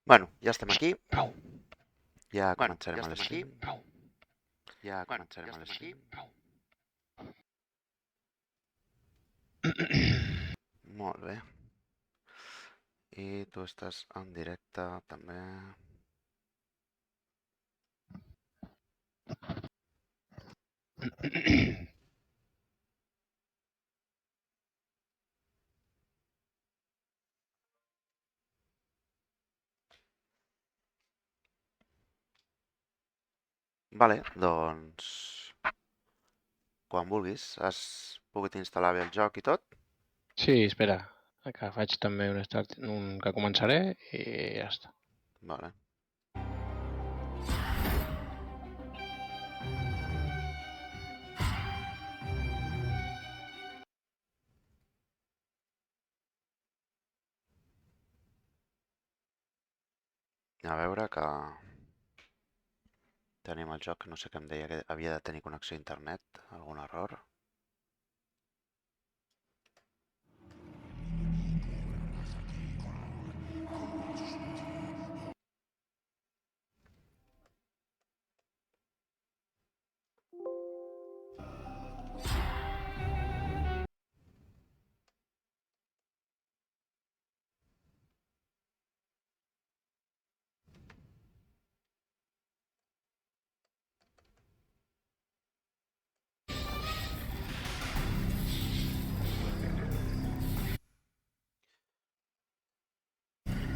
Bueno, ja estem aquí. Prou. Ja començarem a les 5. Ja començarem a les 5. Molt bé. I tu estàs en directe també. Vale, doncs quan vulguis. Has pogut instal·lar bé el joc i tot? Sí, espera, que faig també que començaré i ja està. Vale. A veure que tenim el joc, que no sé què em deia, que havia de tenir connexió a internet, algun error.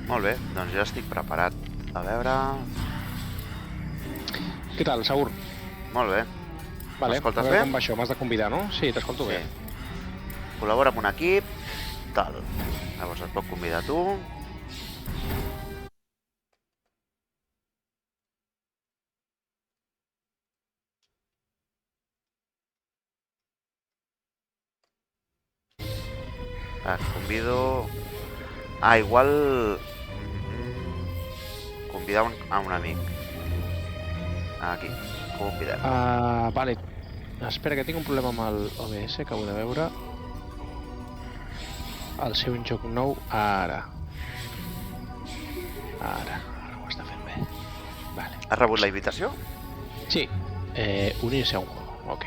Molt bé, doncs ja estic preparat. A veure... Què tal, Saur? Molt bé. Vale, a M'escoltes veure bé? com va això, m'has de convidar, no? Sí, t'escolto bé. Col·labora amb un equip, tal. Llavors et pot convidar tu. Et convido... Ah, igual... Convidar a un amic. Aquí, convidem. Vale. Espera, que tinc un problema amb el OBS, acabo de veure. El seu joc nou, ara. Ara ho està fent bé. Vale. Has rebut la invitació? Sí, unirse a un juego, ok.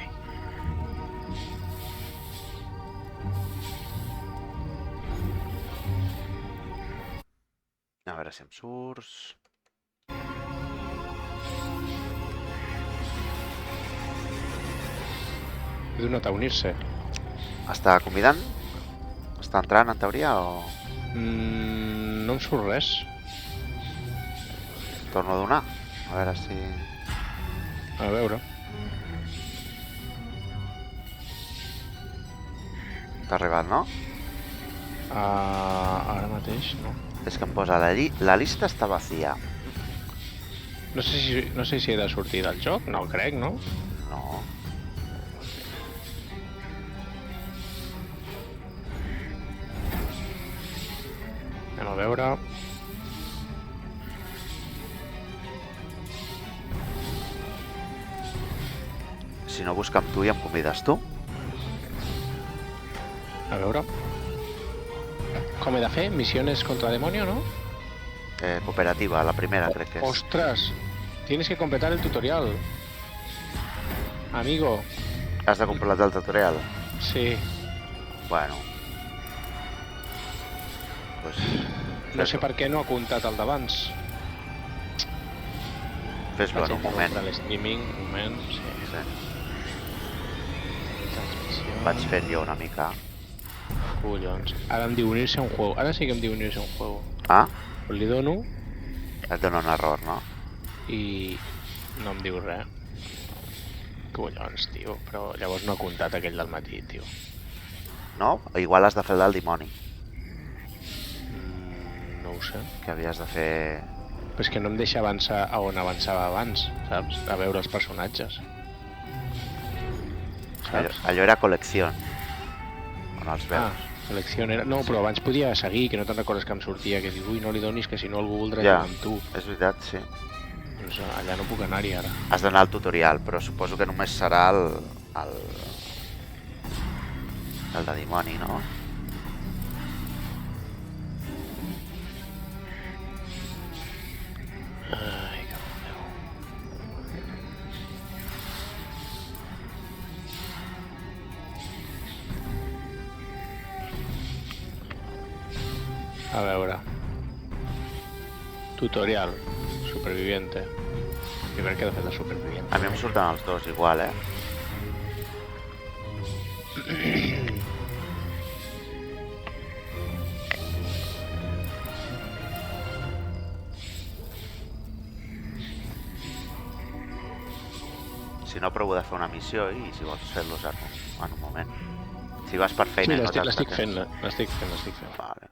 A veure si em surts... He donat a unirse. Està convidant? Està entrant, en teoria, o...? No em surt res. Torno a donar. A veure si... A veure. T'ha arribat, no? Ara mateix, no. És que em posa la llista està vacía. No sé si he de sortir del joc, no crec, no? No. Anem a veure... Si no, busca amb tu i em convides tu. A veure... Com he de fer? Missiones contra demonio, ¿no? Cooperativa, la primera crec que és. ¡Ostras! Tienes que completar el tutorial. Amigo. Has de completar el tutorial? Sí. Bueno. Pues... No sé per què no ha comptat el d'abans. Fes-lo en un moment. L'streaming, un moment, sí. Vaig fent jo una mica. Collons. Ara em diu unirse a un juego. Ara sí que em diu unirse a un juego. Ah? Li dono... Et dona un error, no? I no em diu res. Collons, tio. Però llavors no ha comptat aquell del matí, tio. No? Igual has de fer el del dimoni. No ho sé. Que havies de fer... Però és que no em deixa avançar a on avançava abans, saps? A veure els personatges. Saps? Allò era col·lecció. On els veus. Selección era... No, però abans podia seguir, que no te'n recordes que em sortia, que diu, ui, no li donis, que si no algú voldrà jugar amb tu. És veritat, sí. Doncs allà no puc anar-hi ara. Has d'anar al tutorial, però suposo que només serà el de dimoni, no? A veure. Tutorial. Superviviente. I per què he de fer de superviviente? A mi em surten els dos igual, eh? Si no, provo de fer una missió i si vols fer-los en un moment. Si vas per feina Sí, i no t'has l'estic fent. Vale.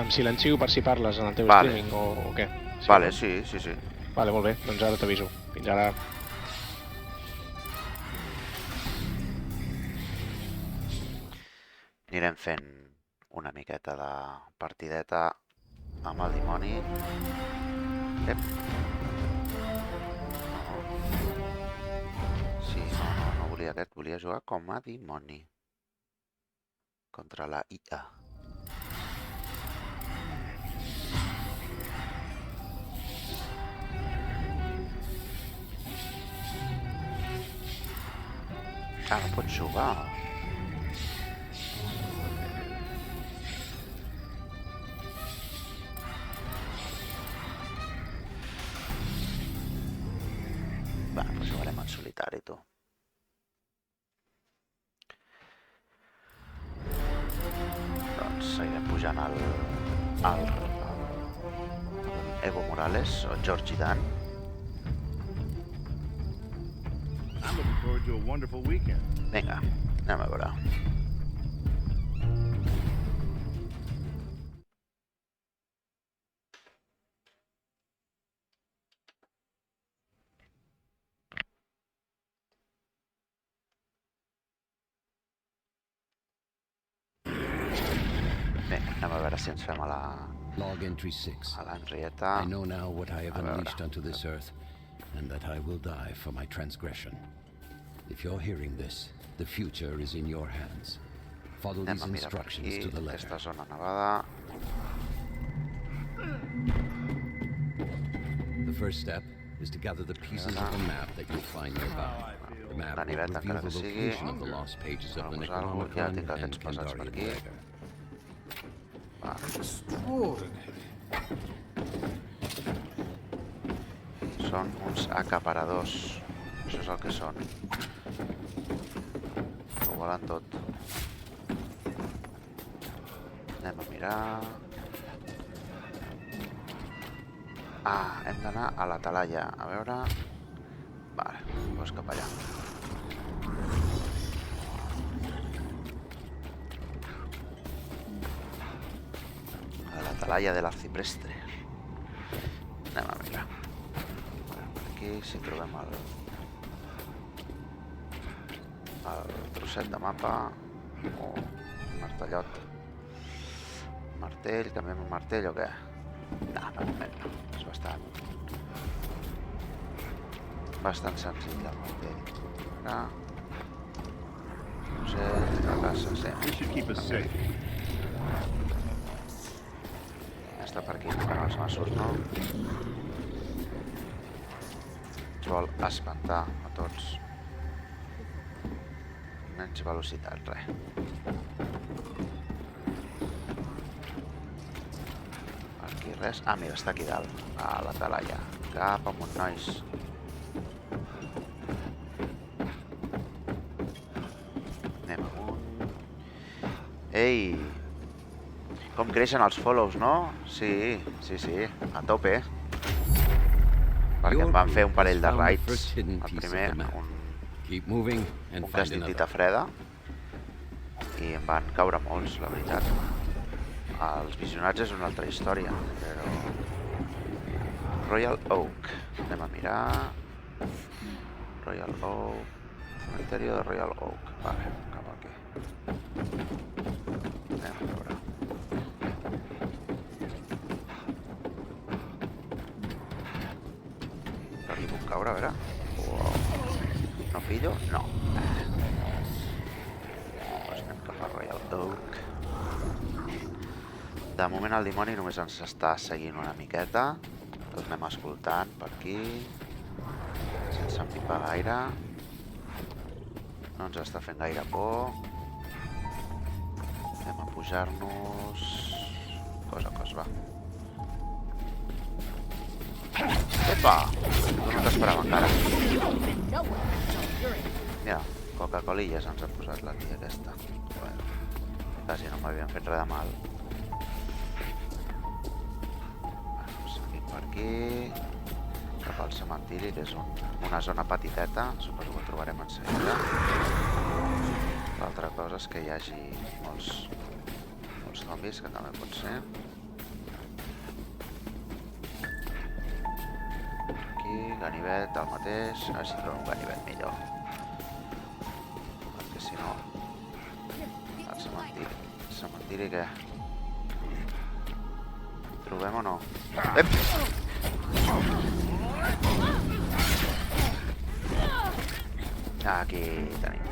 Em silencio per si parles en el teu Vale. streaming o què? Vale, sí. Vale, molt bé, doncs ara t'aviso. Fins ara. Anirem fent una miqueta de partideta amb el dimoni. Ep. Sí, no volia aquest, volia jugar com a dimoni. Contra la IA. Ah, no pots jugar. Va, pues jugarem en solitari, tu. Doncs seguirem pujant el Evo Morales o Georgie Dan. I'm looking forward to a wonderful weekend. Vinga, anem a veure. Vinga, anem a veure si ens fem a Log entry 6. l'Henrietta. I know now what I have A veure. unleashed onto this earth, and that I will die for my transgression. If you're hearing this, the future is in your hands. Follow Anem these a mirar per instructions aquí, to the letter. aquesta zona nevada. The first step is to gather the pieces of the map that you'll find nearby. The map will Ganivet, reveal encara the que sigui. location of the lost pages of the Vamos algo, ja Necronomicon tinc and aquests pesats per Kandarian aquí. dagger. Són uns acaparadors. Això és el que són. Ho volen tot. Anem a mirar. Ah, hem d'anar a l'Atalaya. A veure... Vale, doncs cap allà. A l'Atalaya de l'Arcipreste. Anem a mirar. Aquí si trobem el trosset de mapa o martellot. Martell, canviem un martell o què? No, de moment no. És bastant senzill el martell. Ara... Trosset, la casa, sí. This should keep us safe. Està per aquí, per els nassos, no? Ens vol espantar a tots. Menys velocitat, res. Aquí res. Ah, mira, està aquí dalt, a l'Atalaya. Cap amunt, nois. Anem amunt. Ei! Com creixen els follows, no? Sí, a tope. Perquè em van fer un parell de raids. El primer, Keep moving and un find castell another. Tita Freda. I em van caure molts, la veritat. Els visionats és una altra història, però... Royal Oak. Anem a mirar... Royal Oak... Cementerio de Royal Oak. Vale, cap aquí. Anem a veure. Per aquí puc caure, a veure. Uau. No pillo? No. Doncs anem cap a Royal Oak. De moment el dimoni només ens està seguint una miqueta. Tot anem escoltant per aquí. Sense empipar gaire. No ens està fent gaire por. Anem a pujar-nos... Cosa a cos, va. Epa! No t'esperava encara. Mira, Coca-Colilles ens ha posat la tia aquesta. Bueno, quasi no m'havien fet res de mal. Bueno, seguim per aquí. Cap al cementiri, que és una zona petiteta. Suposo que ho trobarem en seguida. L'altra cosa és que hi hagi molts zombis, que també pot ser. Aquí, ganivet, el mateix. A veure si trobem un ganivet millor. Perquè si no... El cementiri. El cementiri què? Trobem o no? Ep! Aquí tenim.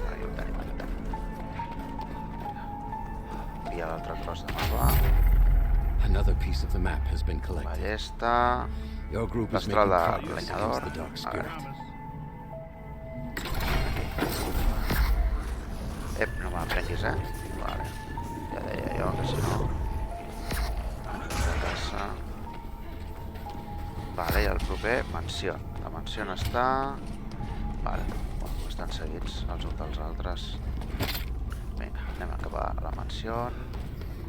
I a l'altre tros de mapa. Another piece of the map has been collected. Ballesta. Your group is L'astral making de progress lenyador. against the Dark Spirit. Ep, no me la prenguis, Vale. Ja deia jo que si no... Casa. Vale, i el proper, mansió. La mansió està... Vale, bueno, estan seguits els uns dels altres. Vinga, anem a cap a la mansió.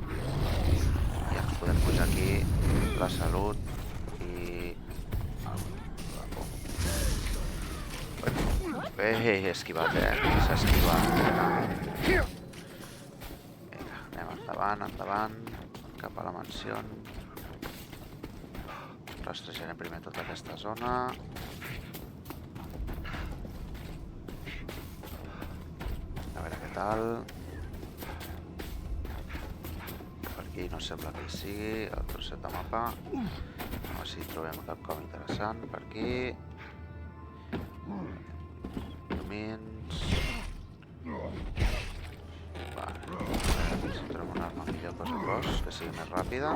I ens podem pujar aquí la salut i... He esquivat, s'ha esquivat. Vinga, anem endavant, cap a la mansió. Rastrejarem primer tota aquesta zona. A veure què tal. Per aquí no sembla que hi sigui, el trosset de mapa. A veure si trobem quelcom interessant per aquí. Domins. Vale. Si trobem una arma millor cosa cos, que sigui més ràpida.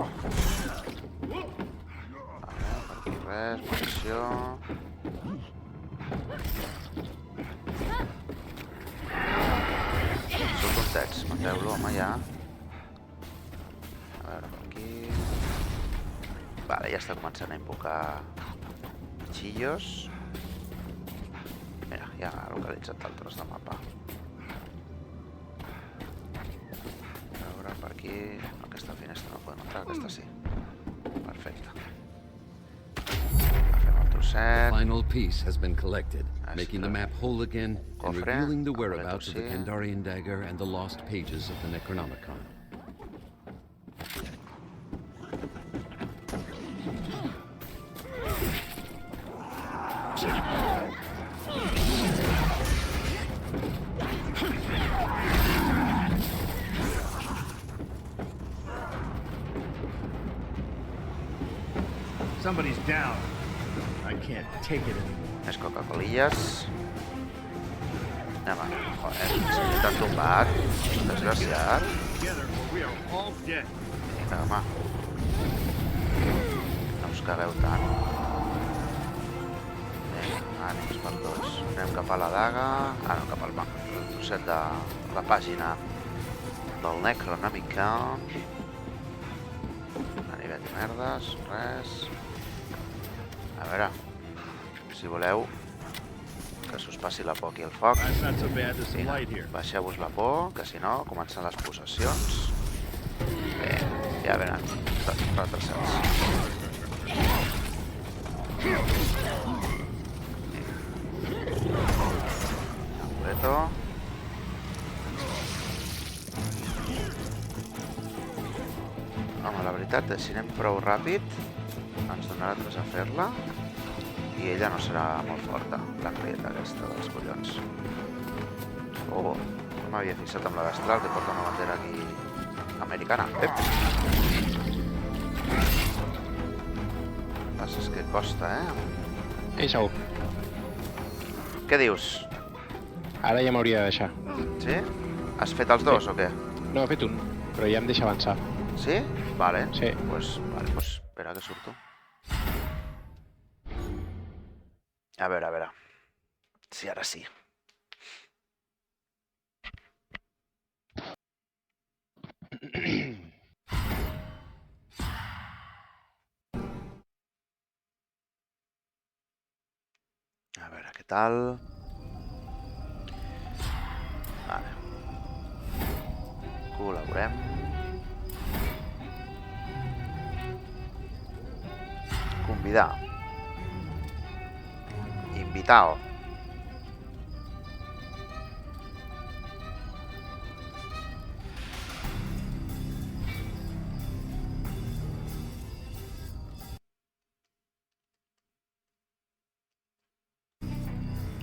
Vale, per aquí res, munició. Sou contents, mateu-lo, home, ja. A veure, per aquí... Vale, ja està començant a invocar bitxillos. Mira, ja ha localitzat el tros de mapa. A veure, per aquí... Aquesta finestra no podem entrar, aquesta sí. Perfecte. Agafem el trosset. Final piece has been collected, making the map whole again and Cofre, revealing the amuleto whereabouts of the sí. Kandarian dagger and the lost pages of the Necronomicon. Somebody's down. I can't take it anymore. Més Coca-Colilles. Anem a... Joder, si t'han tombat. Desgraciat. Together, we are all dead. Vinga, home. No us cagueu tant. Vinga, ànims per tots. Anem cap a la daga. Ah, no, cap al trosset de la pàgina del Necronomicon. Ganivet i merdes, res. A veure, si voleu que s'us passi la por aquí al foc. It's not so bad. There's some Vinga, light here. baixeu-vos la por, que si no, comencen les possessions. Bé, ja venen retrasats. Amuleto. Home, la veritat és, si anem prou ràpid, ens donarà tres a fer-la i ella no serà molt forta, la crieta aquesta dels collons. Oh, no m'havia fixat amb la destral que porta una bandera aquí americana. Ep! El que passa és que costa, Ei, Saúl, Què dius? ara ja m'hauria de deixar. Sí? Has fet els dos o què? No, he fet un, però ja em deixa avançar. Sí? Vale. Sí. Pues, vale, pues espera que surto. A veure. Sí, ara sí. A veure què tal. Vale. Col·laborem. Convidar. Invitao.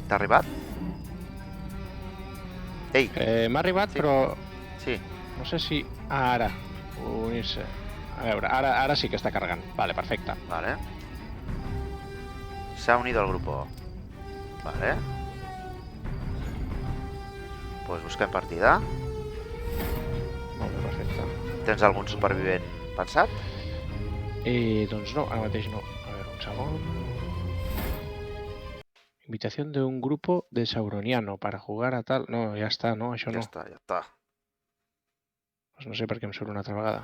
T'ha arribat? Ei, M'ha arribat, Sí. però sí. no sé si... Ara. Unir-se. A veure, ara sí que està carregant. Vale, perfecte. Vale. Se ha unido al grupo. Vale. Pues busquem partida. Molt bé, perfecte. Tens algun supervivent pensat? Doncs no, ara mateix no. A veure, un segon. Invitación de un grupo de Sauroniano para jugar a tal... No, ja està, no? Això Ja no. està, ja està. Doncs no sé per què em surt una altra vegada.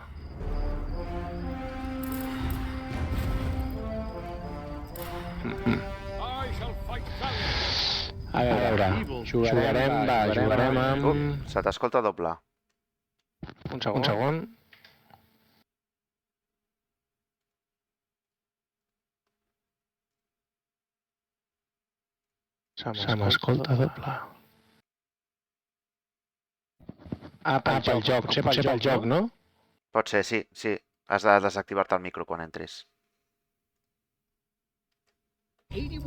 A veure, jugarem amb... Se t'escolta doble. Un segon. Se m'escolta doble. Pel joc, potser pel joc, no? Pot ser, sí, sí. Has de desactivar-te el micro quan entris. I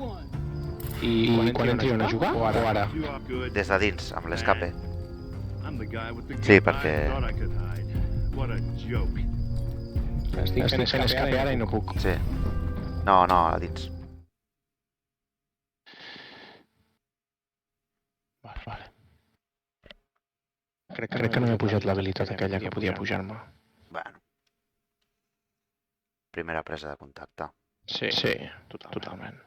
quan entri a jugar o ara? You are good. Des de dins, amb l'escape. I'm the guy with the Sí, gun perquè- I thought I could hide. What a joke. Estic fent escape ara i no puc. Sí. No, a dins. Vale. Crec que no m'he pujat l'habilitat aquella que podia pujar-me. Bueno. Primera presa de contacte. Sí, totalment.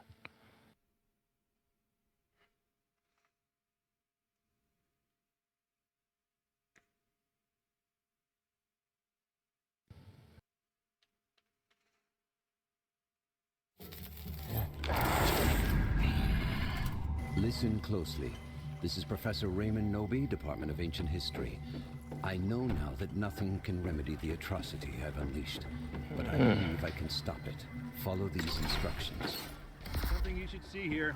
Listen closely. This is Professor Raymond Noby, Department of Ancient History. I know now that nothing can remedy the atrocity I've unleashed, but I believe I can stop it. Follow these instructions. Something you should see here.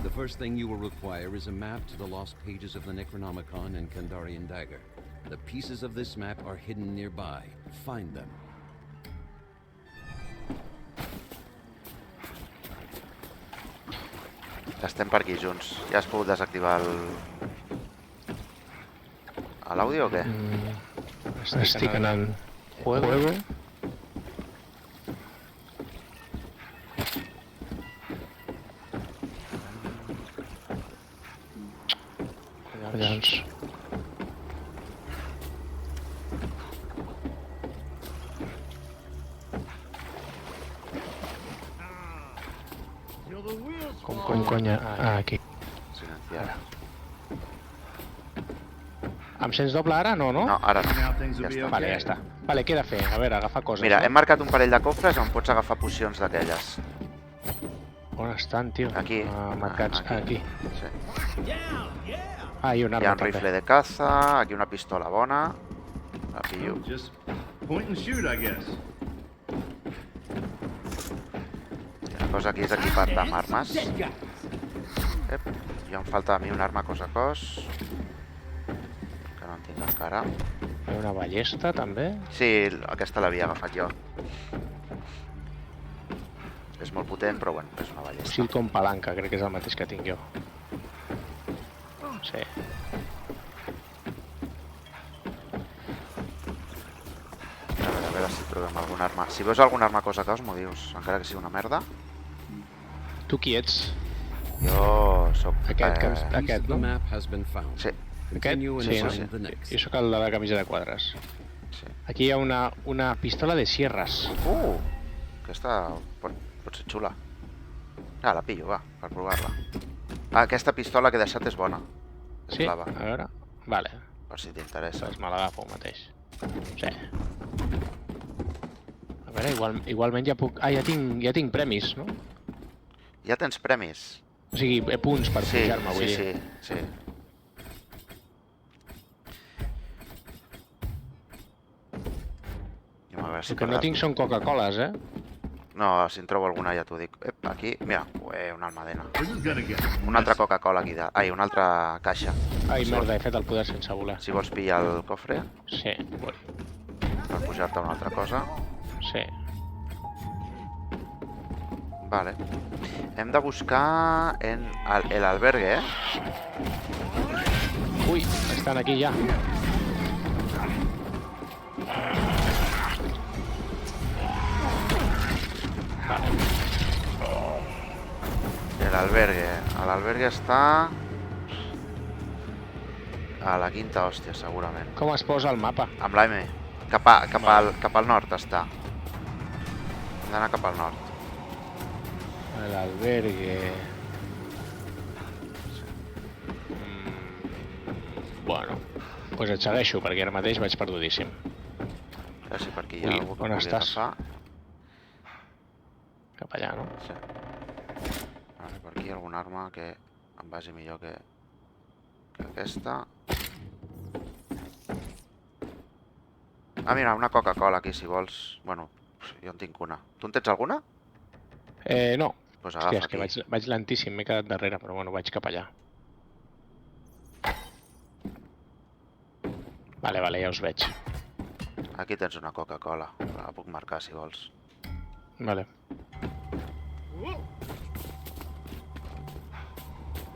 The first thing you will require is a map to the lost pages of the Necronomicon and Kandarian Dagger. The pieces of this map are hidden nearby. Find them. Estem per aquí junts. Ja has pogut desactivar l'àudio o què? Estic anant. Juego. Collons. Till the wheels Com fall. conya? Aquí. Silenciar. Em sents doble ara? No? No, ara no. Now things will Ja be està. okay. Vale, ja està. Vale, què he de fer? A veure, agafar coses. Mira, no? hem marcat un parell de cofres on pots agafar pocions d'aquelles. On estan, tio? Aquí. Marcats aquí. Sí. I un Hi ha arma un rifle també. de caza, aquí una pistola bona. La pillo. Just point and shoot, I guess. I la cosa aquí és equipar-te amb armes. Ep, i em falta a mi una arma cos a cos. Que no en tinc encara. Hi ha una ballesta, també. Sí, aquesta l'havia agafat jo. És molt potent, però bueno, és una ballesta. Silicon palanca, crec que és el mateix que tinc jo. Sí. A veure si trobem alguna arma. Si veus alguna arma cosa a cos, m'ho dius, encara que sigui una merda. Tu qui ets? Jo sóc... Aquest, Piece aquest, of the no? map has been found. Sí, Continue and Sí, find sí. the next. Jo sóc el de la camisa de quadres. sí. Aquí hi ha una pistola de sierras. Aquesta pot ser xula. Ah, la pillo, va, per provar-la. Ah, aquesta pistola que he deixat és bona. És Sí? blava, A veure... Vale, per si t'interessa. doncs me l'agafo mateix. Sí. A veure, igualment ja puc... Ah, ja tinc premis, no? Ja tens premis? O sigui, punts per Sí, pujar-me, vull sí, dir. sí. A veure si El que no tinc són Coca-Coles, eh? No, si en trobo alguna ja t'ho dic. Ep, aquí, mira, una almadena. This is gonna get Una altra Coca-Cola aquí dalt. Ai, una altra caixa. Ai, merda, he fet el poder sense voler. Si vols pillar el cofre Sí, vull. per pujar-te una altra cosa. Sí. Vale. Hem de buscar en el albergue, eh? Ui, estan aquí ja. Vale. El albergue. L'albergue està... a la quinta hòstia, segurament. Com es posa el mapa? Amb la M. Cap al nord està. Hem d'anar cap al nord. L'albergue... Bueno, doncs et segueixo, perquè ara mateix vaig perdudíssim. A veure si per aquí hi ha Ui, algú que on pugui estàs? agafar. Cap allà, no? Sí. Vale, per aquí alguna arma que em vagi millor que aquesta. Ah, mira, una Coca-Cola aquí, si vols. Bueno, jo en tinc una. Tu en tens alguna? No. Doncs Hòstia, agafa és que aquí. vaig lentíssim, m'he quedat darrere, però bueno, vaig cap allà. Vale, ja us veig. Aquí tens una Coca-Cola. La puc marcar, si vols. Vale.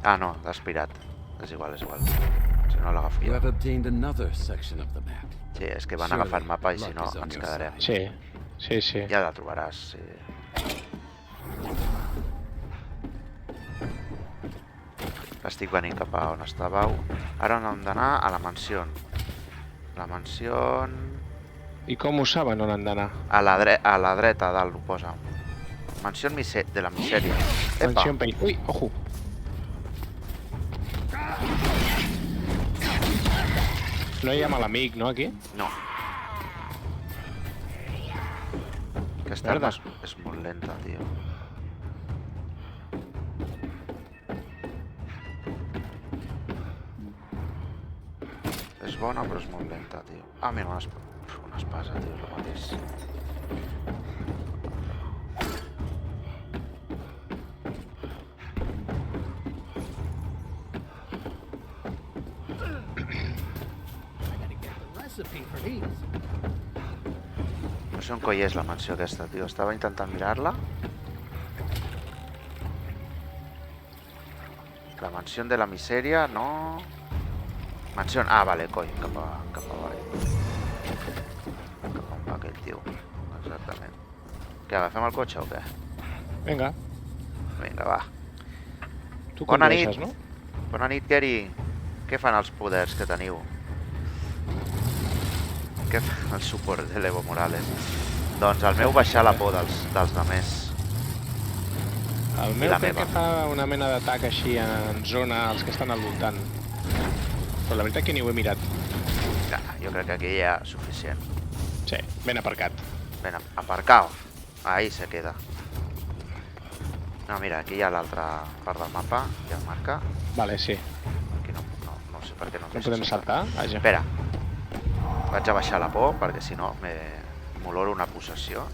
Ah, no, l'has pirat. És igual, és igual. Si no, l'agafo You jo. have obtained another section of the map. Sí, és que van agafant mapa i si no, ens quedarem. Sí. Ja la trobaràs, sí. Estic venint cap a on estàveu. Ara hem d'anar a la mansió. La mansió... I com ho saben on han d'anar? A la dreta, a dalt, ho posa. Mansió de la misèria. Epa! Mansió en pell. Ui, ojo. No hi ha mal amic, no, aquí? No. Aquesta Merda. arma és molt lenta, tio. És bona, però és molt lenta, tio. Ah, mira, una espasa, tio, és el mateix. No sé on coi és la mansió aquesta, tio. Estava intentant mirar-la. La mansió de la misèria, no... Mansió... Ah, vale, coi, cap a baix. Cap on va aquell tio. Exactament. Què, agafem el cotxe o què? Vinga, Vinga, va. tu Bona condueixes, nit. no? Bona nit, Gary. Què fan els poders que teniu? Què fa el suport de l'Evo Morales? Doncs el meu baixar la por dels demés. El I meu la crec meva. que fa una mena d'atac així en zona als que estan al voltant. Però la veritat que ni ho he mirat. Ja, jo crec que aquí hi ha suficient. Sí, ben aparcat. Ben aparcado. Ahí se queda. No, mira, aquí hi ha l'altra part del mapa. Ja el marca. Vale, sí. Aquí no sé per què no No deixa podem saltar? Vaja. Espera. Vaig a baixar la por, perquè si no m'oloro una possessió.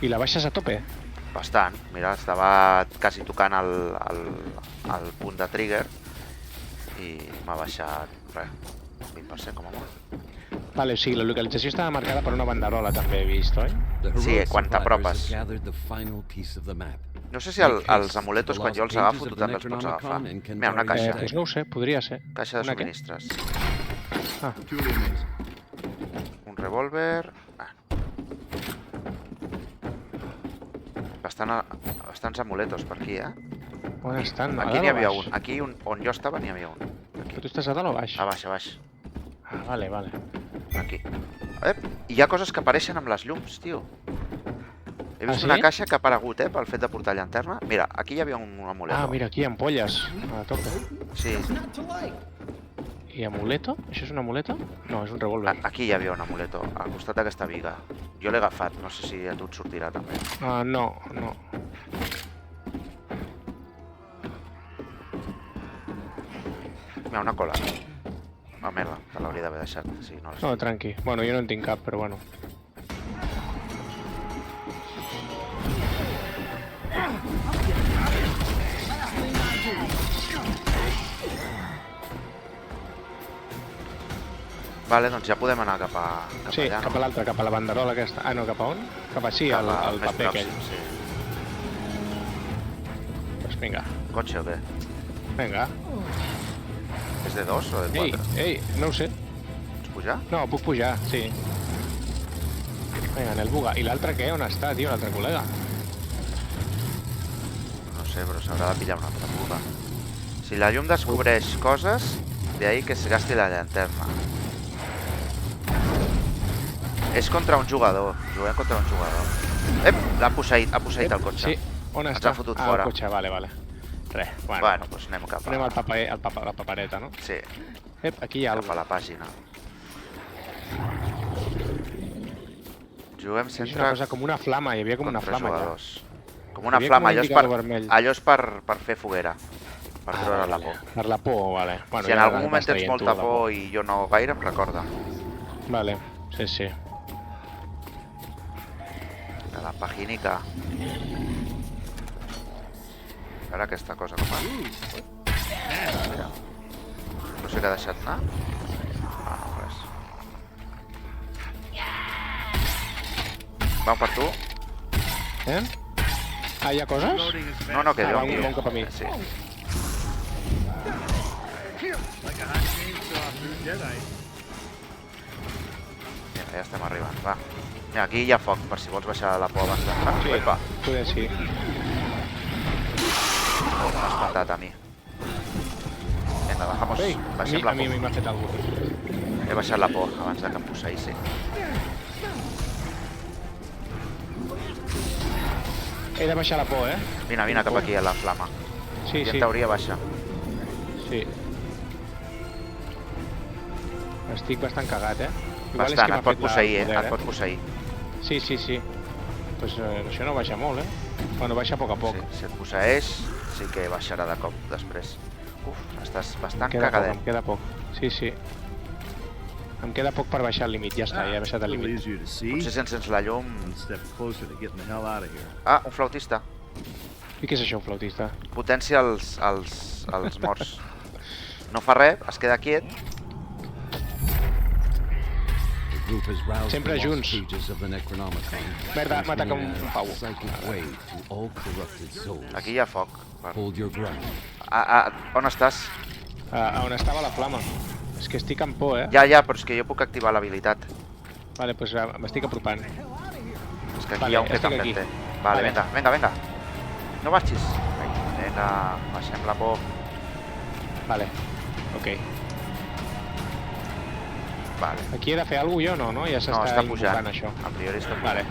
I la baixes a tope? Bastant. Mira, estava quasi tocant el punt de trigger i m'ha baixat, res, 20% com a molt. Vale, o sigui, la localització estava marcada per una banderola, també he vist, oi? The Sí, heroic quan survivors t'apropes. have gathered the final piece of the map. No sé si els amuletos, quan jo els agafo, tu també els pots agafar. Mira, una caixa. Doncs no ho sé, podria ser. Caixa de Una què? subministres. Truly amazing. Un revòlver... Bastants amuletos per aquí, eh? On estan? A Aquí dalt n'hi o havia baix? un. Aquí on jo estava n'hi havia un. Però tu estàs a dalt o baix? A baix, a baix. Ah, vale. Aquí. Ep, i hi ha coses que apareixen amb les llums, tio. He vist Ah, sí? una caixa que ha aparegut, pel fet de portar llanterna. Mira, aquí hi havia un amuleto. Ah, mira, aquí hi ha ampolles. A tope. Sí, I amuleto? Això és un amuleto? No, és un revòlver. aquí hi havia un amuleto, al costat d'aquesta viga. Jo l'he agafat, no sé si a tu et sortirà també. Ah, no, no. Mira, una cola. Ah, merda, te l'hauria d'haver deixat. Sí, no, No, tranqui. Bueno, jo no en tinc cap, però bueno. Vale, doncs ja podem anar cap Sí, allà, cap a l'altra, cap a la banderola aquesta. Ah, no, cap a on? Cap a sí, Cap al a més paper aquell. pròxim, sí. Doncs vinga, Cotxe o què? vinga. És de 2 o de 4? Ei, no ho sé. Pots pujar? No, puc pujar, sí. Vinga, en el buga. I l'altre què? On està, tio, l'altre col·lega? No sé, però s'haurà de pillar una altra buga. Si la llum descobreix coses, de ahí que se gasti la llanterna. És contra un jugador. Juguem contra un jugador. L'ha posseït el cotxe. Sí, on Ens està? ha fotut Ah, fora. el cotxe, vale. Res, Bueno, doncs anem cap anem a... al paper, la papereta, no? Sí, Aquí hi ha cap a alguna la pàgina. Juguem cosa. És una sempre cosa com una flama, hi havia com una contra flama allà. jugadors. Com una Hi havia flama, com un allò indicador vermell. és per fer foguera. Per treure la por. Per la por, vale. Bueno, Si en ja algun vas moment tens traient molta tu la por i jo no gaire, em recorda. Vale, sí, sí. De la paginica. Ara aquesta cosa com va? Mira. No sé què ha deixat anar. Ah, no, res. Vam per tu? Ah, hi ha coses? Loading is fast. No, que Ah, jo. van cap a mi. Sí. Like a hot chainsaw through deadite. Mira, ja estem arribant, va. Mira, aquí hi ha foc, per si vols baixar la por abans d'entrar. Sí, Epa, poder sí. m'ha espantat a mi. Vinga, bajamos. Ei, Baixem a la mi por. m'ha fet alguna cosa. He baixat la por abans de que em posseïssin. He de baixar la por, Vine cap aquí a la flama. Sí, I en sí, teoria baixa. sí. Estic bastant cagat, Igual és Bastant, que m'ha et pot fet la- posseir, el poder, et pot posseir. Sí, sí, sí. Pues això no baixa molt, Bueno, baixa a poc a poc. Sí, si et posseeix, sí que baixarà de cop després. Uf, estàs bastant Em cagadet. queda poc. Sí, sí. Em queda poc per baixar el límit, ja està, ja he baixat A el little límit. easier to see. Potser si encens la llum... One step closer to getting the hell out of here. Ah, un flautista. I què és això, un flautista? Potència als morts. No fa res, es queda quiet. The group has roused Sempre the lost junts. pages of the Necronomicon, Merda, m'ataca un entering a pau. psychic wave to all corrupted souls. Aquí hi ha foc. Hold your ground. On estàs? On estava la flama. És que estic amb por, Ja, però és que jo puc activar l'habilitat. Vale, pues m'estic apropant. És que aquí Vale, hi ha un que estic també aquí. té. Vale, Vale. vinga. No marxis. Vinga, baixem la por. Vale, ok. Vale. Aquí he de fer alguna cosa jo, no? Ja No, s'està està pujant. invocant, això. A priori està pujant. Vale.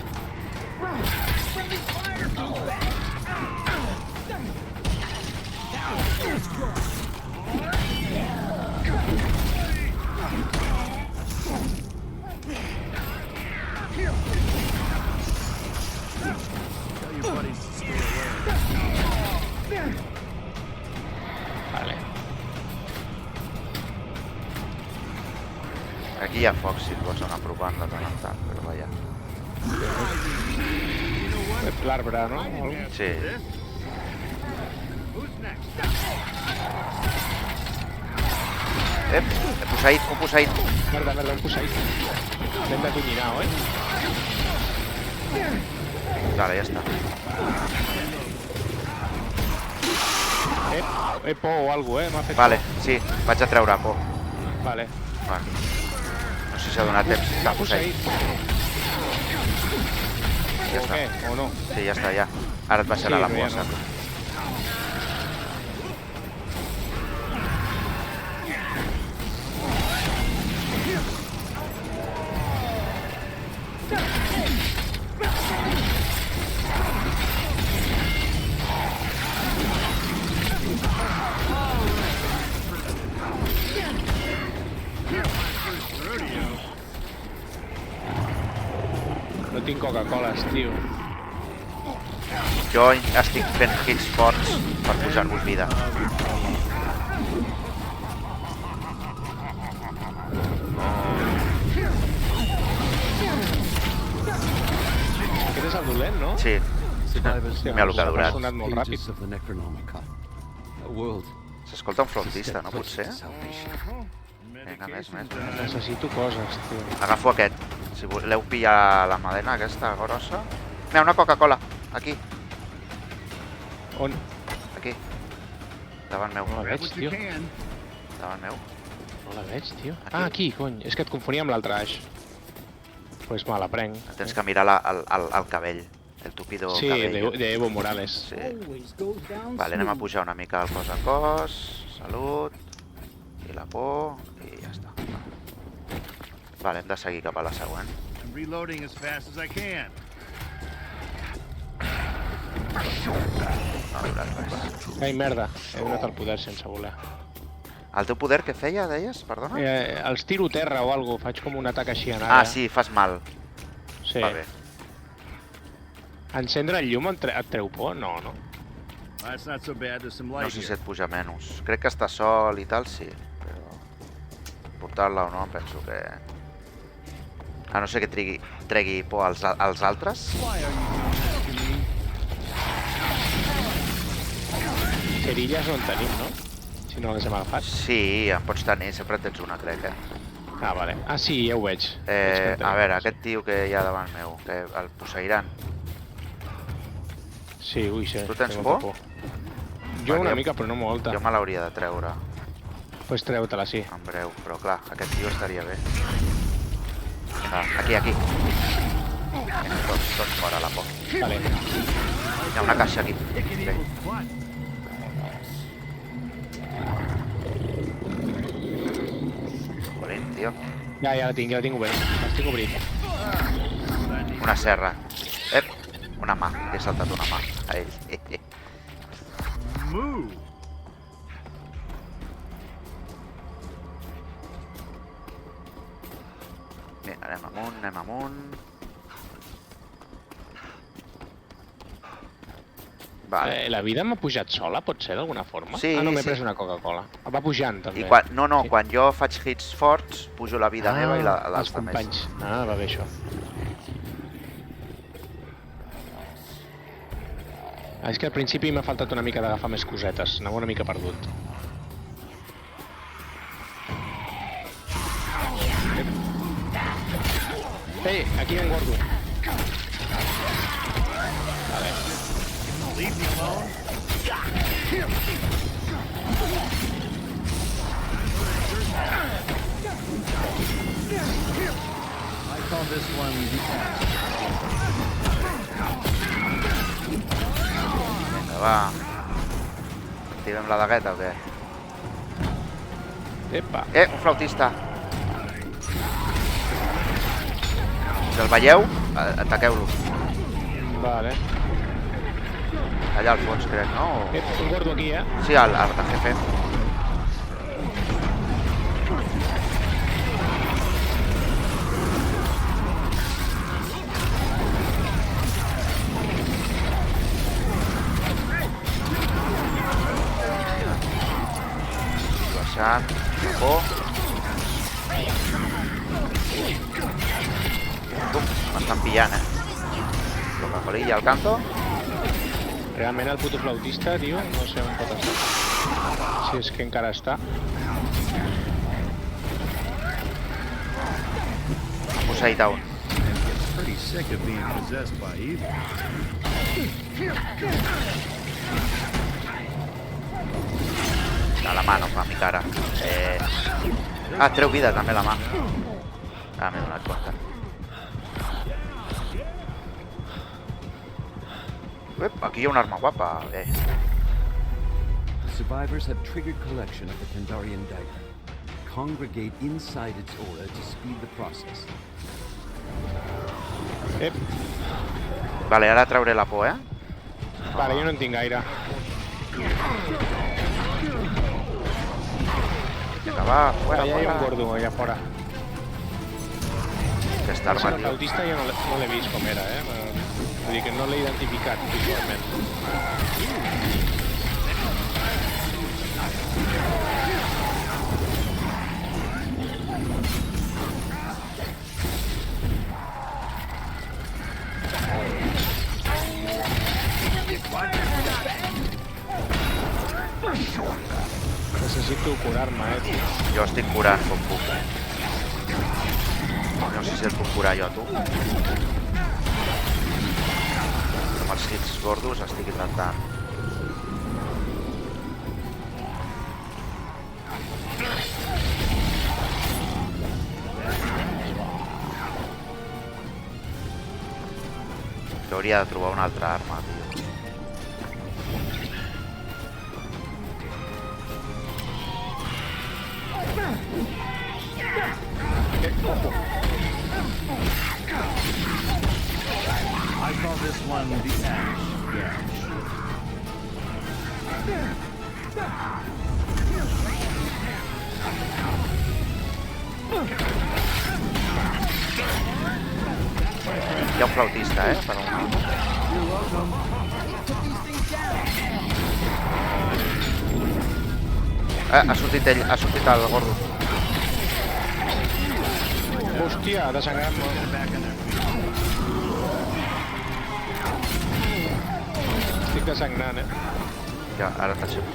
Tell your buddies to stay away. Vale. Aquí hi ha foc, si et vols anar apropant de tant en tant, però vaja. L'arbre, no? O algo. Sí. Who's next? He posseït. Merda, un posseït. L'hem de cullinar, oi? Vale, ja està. Por o alguna cosa, M'ha fet Vale, sí, vaig a treure por. por. Vale. Vale. No sé si ha donat temps. T'ha posseït. Ja O està. què? O no? Sí, ja està, ja. Ara et baixarà Sí, la però ja por, no. saps? Coca-Coles, tio. Jo estic fent hits forts per pujar-vos vida. Aquest és el dolent, no? Sí, Survivors Mira el que ha durat. Ha sonat molt ràpid. pages of the Necronomicon. A world s'escolta un flautista, no pot close ser? to salvation. Vinga, més. Necessito coses, tio. Agafo aquest. Si voleu pillar la madena aquesta grossa... Mira, una Coca-Cola. Aquí, On? aquí. Davant meu. No la veig, What you tio. can. Davant meu. No la veig, tio. Aquí. Ah, aquí, cony. És que et confonia amb l'altre Ash. Pues me la prenc. Tens que mirar el cabell. El tupido Sí, cabell. de Evo Morales. Sí. Vale, anem a pujar una mica el cos a cos. Salut. I la por. I ja està. Vale, hem de seguir cap a la següent. I'm reloading as fast as I can. No ha durat res. Ai, merda. He donat el poder sense voler. El teu poder què feia, deies? Perdona? Els tiro a terra o alguna cosa. Faig com un atac així en àrea. Ah, sí, fas mal. Sí. Va bé. Encendre el llum et treu por? No, no. That's not so bad. There's some No light sé si here. et puja menys. Crec que està sol i tal, sí. Però portar-la o no, penso que... A no ser que tregui por als altres. Why are you doing that to me? Cerilles no en tenim, no? Si no les hem agafat. Sí, en pots tenir, sempre en tens una, crec, Ah, vale. Ah, sí, ja ho veig. Veig que en A tenim. veure, aquest tio que hi ha davant meu, que el posseiran. Sí, ui, sí. Tu tens té molta por? Jo una Perquè mica, però no molta. Jo me l'hauria de treure, Pues treu-te-la, sí. en breu, però clar, aquest tio estaria bé. Vinga, aquí. Vinga, tots fora la por. Vale. Hi ha una caixa aquí. Bé. What? Jolín, tio. Ja la tinc obert. L'estic obrint. Una serra. Una mà. Li he saltat una mà a ell. Move. Bé, anem amunt. Vale. La vida m'ha pujat sola, pot ser, d'alguna forma? Sí, Ah, no, m'he sí. pres una Coca-Cola. Va pujant, també. I quan, no, Sí. quan jo faig hits forts, pujo la vida meva i els dels altres. companys. Ah, va bé, això. És que al principi m'ha faltat una mica d'agafar més cosetes. Anava una mica perdut. Ei, aquí hi ha un gordo. Vale. Leave me alone. I call this one detached. Vinga, va. Activem la dagueta o què? Epa. Un flautista. Si el veieu, ataqueu-lo. Vale. Allà al fons, crec, no? Un gordo aquí, eh? Sí, el jefe. Baixant. Por. M'estan pillant, Coca-Colilla al canto. Realment el puto flautista, tio, no sé on pot estar. Si és que encara està. Posseït a un. Pretty sick of being possessed by evil. A la mà, no fa mi cara. Treu vida també la mà. M'he donat compte. Aquí hi ha una arma guapa. Survivors have triggered collection of the Pandarian dagger. Congregate inside its aura to speed the process. Vale, ara trauré la por, Vale, jo no en tinc gaire. Vinga, va, Allà hi ha un gordo, allà fora. Aquesta arma, El tio. flautista ja no l'he vist com era, Vull dir que no l'he identificat visualment. Necessito curar-me, tio. Jo estic curant com puc. No sé si el puc curar jo, tu. Amb els hits gordos estic intentant. Jo hauria de trobar una altra arma, tio. I call this one the Ash Gash. Hi ha un flautista, per un moment. Ha sortit ell, ha sortit el gordo. Hòstia, desangrant-me. Estic desangrant, Ja, ara t'aixeco.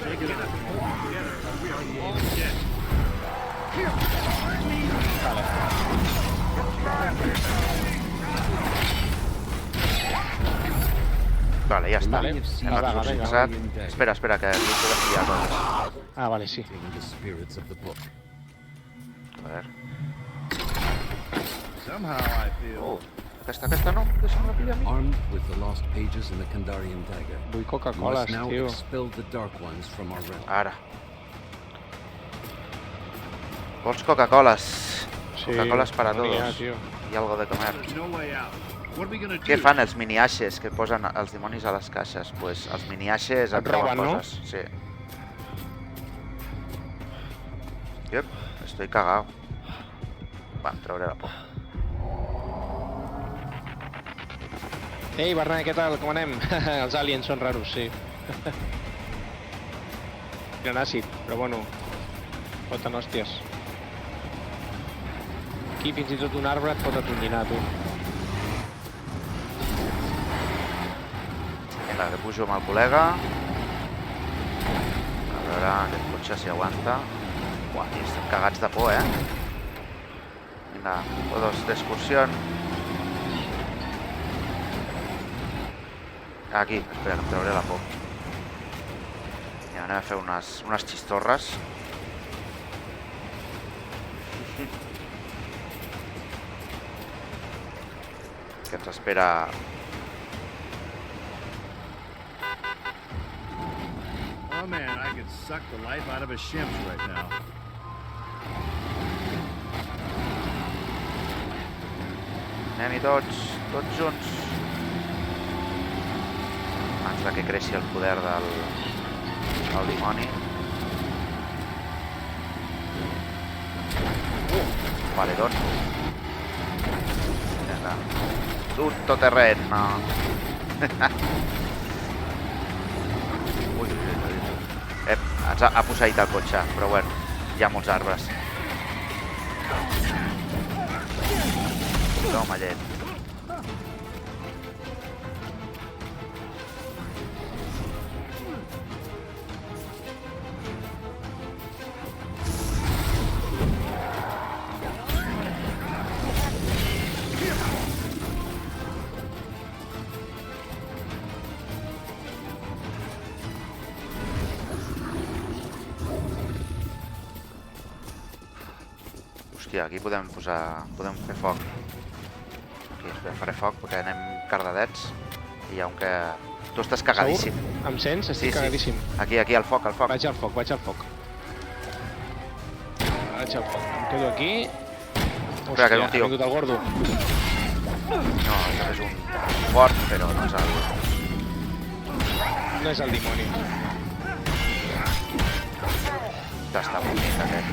Vale, ja està. Vale. Hem Vinga, exorcitzat. Espera, que aquí podem pillar coses. Ah, vale, sí. The spirits of the book. A veure. Somehow I feel. Oh, aquesta no, deixa'm la pillar a mi. Armed with the lost pages and the Kandarian dagger, Vull we Coca-Cola, must now tio. expel the dark ones from our realm. Ara. Vols Coca-Coles? Sí, Coca-Coles para no n'hi ha, todos. tio. I algo de comer. There's no way out. What are we gonna do? Què fan els mini-ashes que posen els dimonis a les caixes? Pues els mini-ashes et Et treuen roben, no? coses. Sí. Yep, estoy cagado. Va, em trauré la por. Ei, Bernat, què tal? Com anem? Els aliens són raros, sí. Tenen àcid, però bueno, foten hòsties. Aquí fins i tot un arbre et pot atonyinar, tu. Vinga, que pujo amb el col·lega. A veure, aquest cotxe si aguanta. Uah, tio, estem cagats de por, Vinga, todos d'excursió. Aquí, espera, que em trauré la por. Ja, anem a fer unes xistorres. Que ens espera... Oh man, I could suck the life out of a shimp right now. Anem-hi tots junts. Abans de que creixi el poder del dimoni. Valedor. Vinga. Tutto terreno. Ui. Ens ha posseït el cotxe, però bueno, hi ha molts arbres. Toma, llet. Hòstia, aquí podem fer foc. Aquí, espera, faré foc perquè anem cardadets. I aunque... Tu estàs cagadíssim. Segur? Em sents? Estic cagadíssim. Aquí, al foc, al foc. Vaig al foc. Vaig al foc. Em quedo aquí. Espera, que és un tio. Ha vingut el gordo. No, això és un fort, però no és el... No és el dimoni. Està bonic, aquest.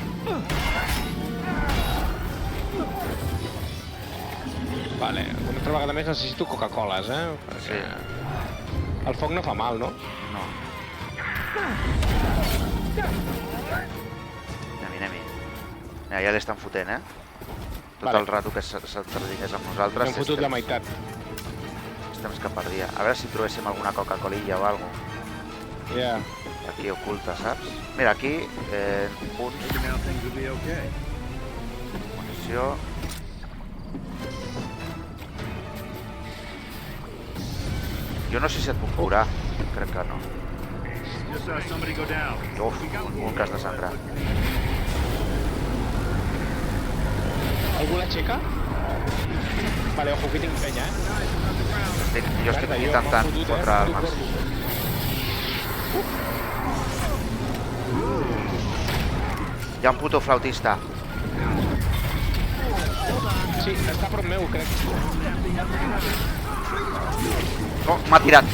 Vale, una altra vegada més necessito Coca-Coles, Perquè el foc no fa mal, no? No. Anem-hi. Mira, ja l'estan fotent, Tot Vale. el rato que s'entredigués amb nosaltres. Hem fotut la meitat. Estem que perdia. A veure si trobéssim alguna Coca-Colilla o alguna cosa. Ja. Aquí oculta, saps? Mira, aquí, punts, Maybe now things will be okay. munició... Jo no sé si et puc curar. Crec que no. Just saw somebody go down. Uf, un cas de sangre. Algú l'aixeca? Vale, ojo, que tinc penya, Jo estic Merda, intentant m'han fotut, fotre el m'han màxim. fotut Hi ha un puto flautista. Sí, està a prop meu, crec. Oh, m'ha tirat.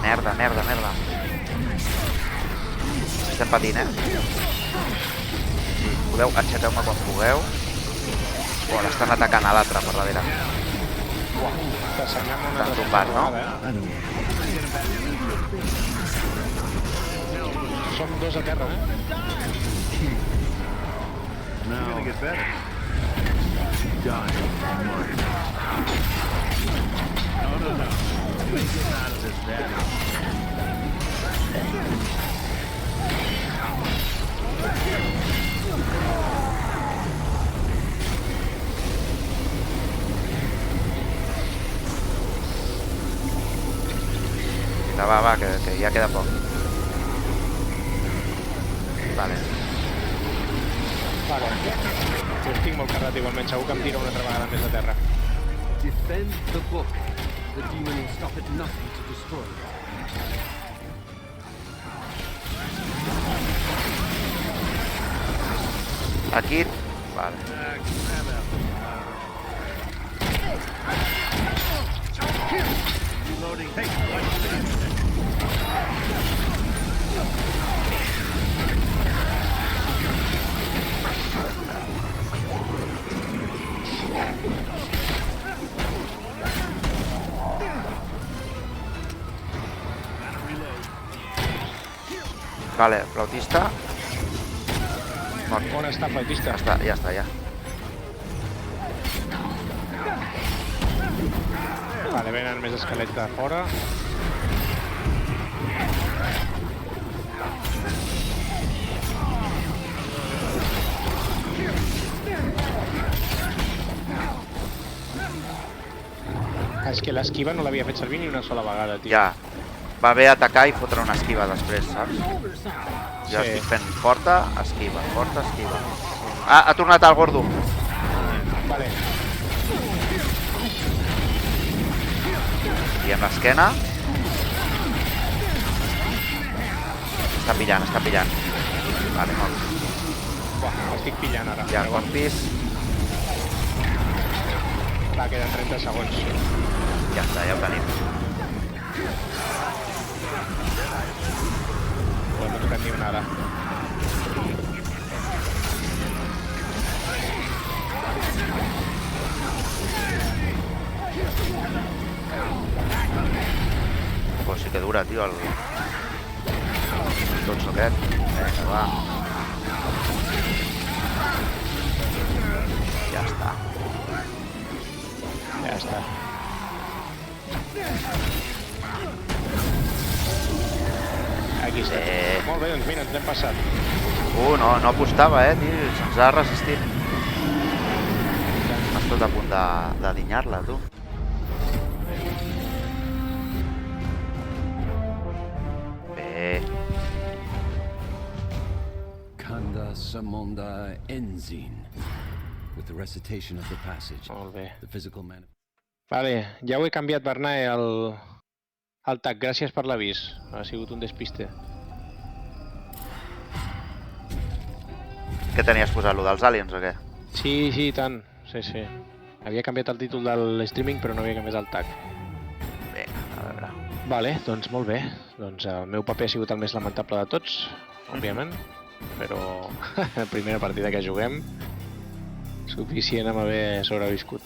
Merda. Estem patint, Sí, podeu, aixequeu-me quan pugueu. Oh, l'estan atacant a l'altre per darrere. T'assenyem una T'han tombat, no? I don't know. Som dos a terra, It's gonna get better. Dying. No. You ain't getting out of this bad. Va, que ja queda poc. Vale. Vale. Jo estic molt carregat igualment, segur que em tira una altra vegada més a terra. Defend the book. The demon will stop at nothing to destroy it. Aquí... Vale. Reloading. Hey, watch this. Vale, flautista. Mort. On està, flautista? Ja està. Vale, venen més esquelets de fora. És que l'esquiva no l'havia fet servir ni una sola vegada, tio. Ja. Va bé atacar i fotre una esquiva després, saps? Jo estic fent forta, esquiva. Ah, ha tornat el gordo. Vale. I amb l'esquena. Està pillant. Vale, mort. Buah, estic pillant ara. Ja, compis. Va, queden 30 segons. Ja està, ja ho tenim. No m'he tocat ni una ara. Pues sí que dura, tio, el totxo aquest. Vinga, va. Ja està. Ja està. Aquí està. Molt bé, doncs mira, ens hem passat. No apostava, tio. Se'ns ha resistit. Estàs tot a punt de dinyar-la, tu. Bé. Kanda Samonda Enzin. With the recitation of the passage, Molt bé. the physical man. Vale, ja ho he canviat, Bernae, el tag. Gràcies per l'avís. Ha sigut un despiste. Què tenies posat, lo dels aliens o què? Sí, i tant. Sí. Havia canviat el títol de streaming, però no havia canviat el tag. Vinga, a veure. Vale, doncs molt bé. Doncs el meu paper ha sigut el més lamentable de tots, òbviament. Però la primera partida que juguem, suficient amb haver sobreviscut.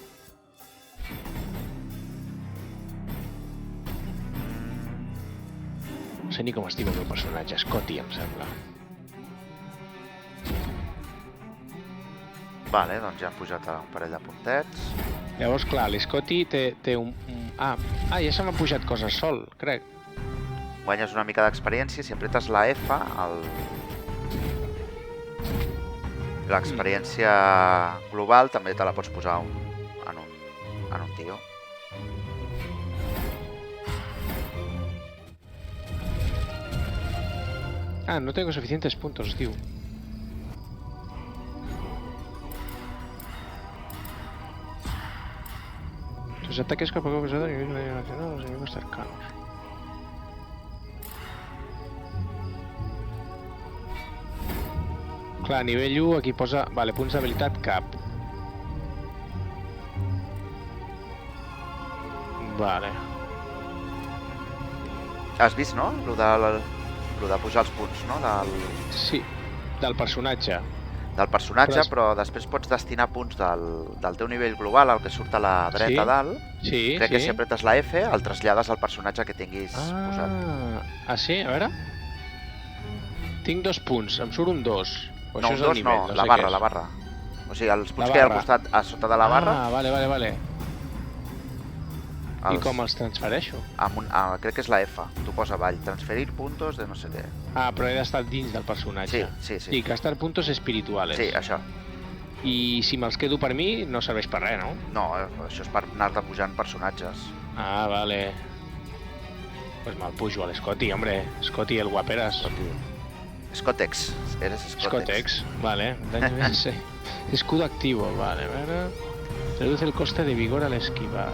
sé ni com es diu el meu personatge. Scotty, em sembla. Vale, doncs ja han pujat un parell de puntets. Llavors, clar, l'Scotty té un... Ah, ja se m'han pujat coses sol, crec. Guanyes una mica d'experiència. Si apretes la F, l'experiència global també te la pots posar en un tio. Ah, no tengo suficientes puntos, diu. Tus ataques con poco pesado a nivel nacional a los enemigos cercanos. Clar, nivell 1 aquí posa... Vale, punts d'habilitat cap. Vale. Has vist, no? Lo de pujar els punts, no? Sí, del personatge. Del personatge, Però però després pots destinar punts del teu nivell global, el que surt a la dreta Sí? dalt. Sí, Crec que sí. si apretes la F, el trasllades al personatge que tinguis posat. Ah, sí? A veure. Tinc 2 punts, em surt un 2. O No, això un és el 2 nivell, no, no la sé barra, què és. la barra. O sigui, els punts La que hi ha al barra. costat, a sota de la barra, Ah, vale. I els- com els transfereixo? crec que és la F. Tu posa avall, transferir puntos de no sé què. Ah, però he d'estar dins del personatge. Sí. I gastar puntos espirituales. Sí, això. I si me'ls quedo per mi, no serveix per res, no? No, això és per anar-te pujant personatges. Ah, vale. Pues me'l pujo a l'Scotty, hombre. Scotty el guaperas. Scotex, eres Scotex. Scotex, vale. Daño sí. Escudo activo, vale. A ver. Reduce el coste de vigor al esquivar.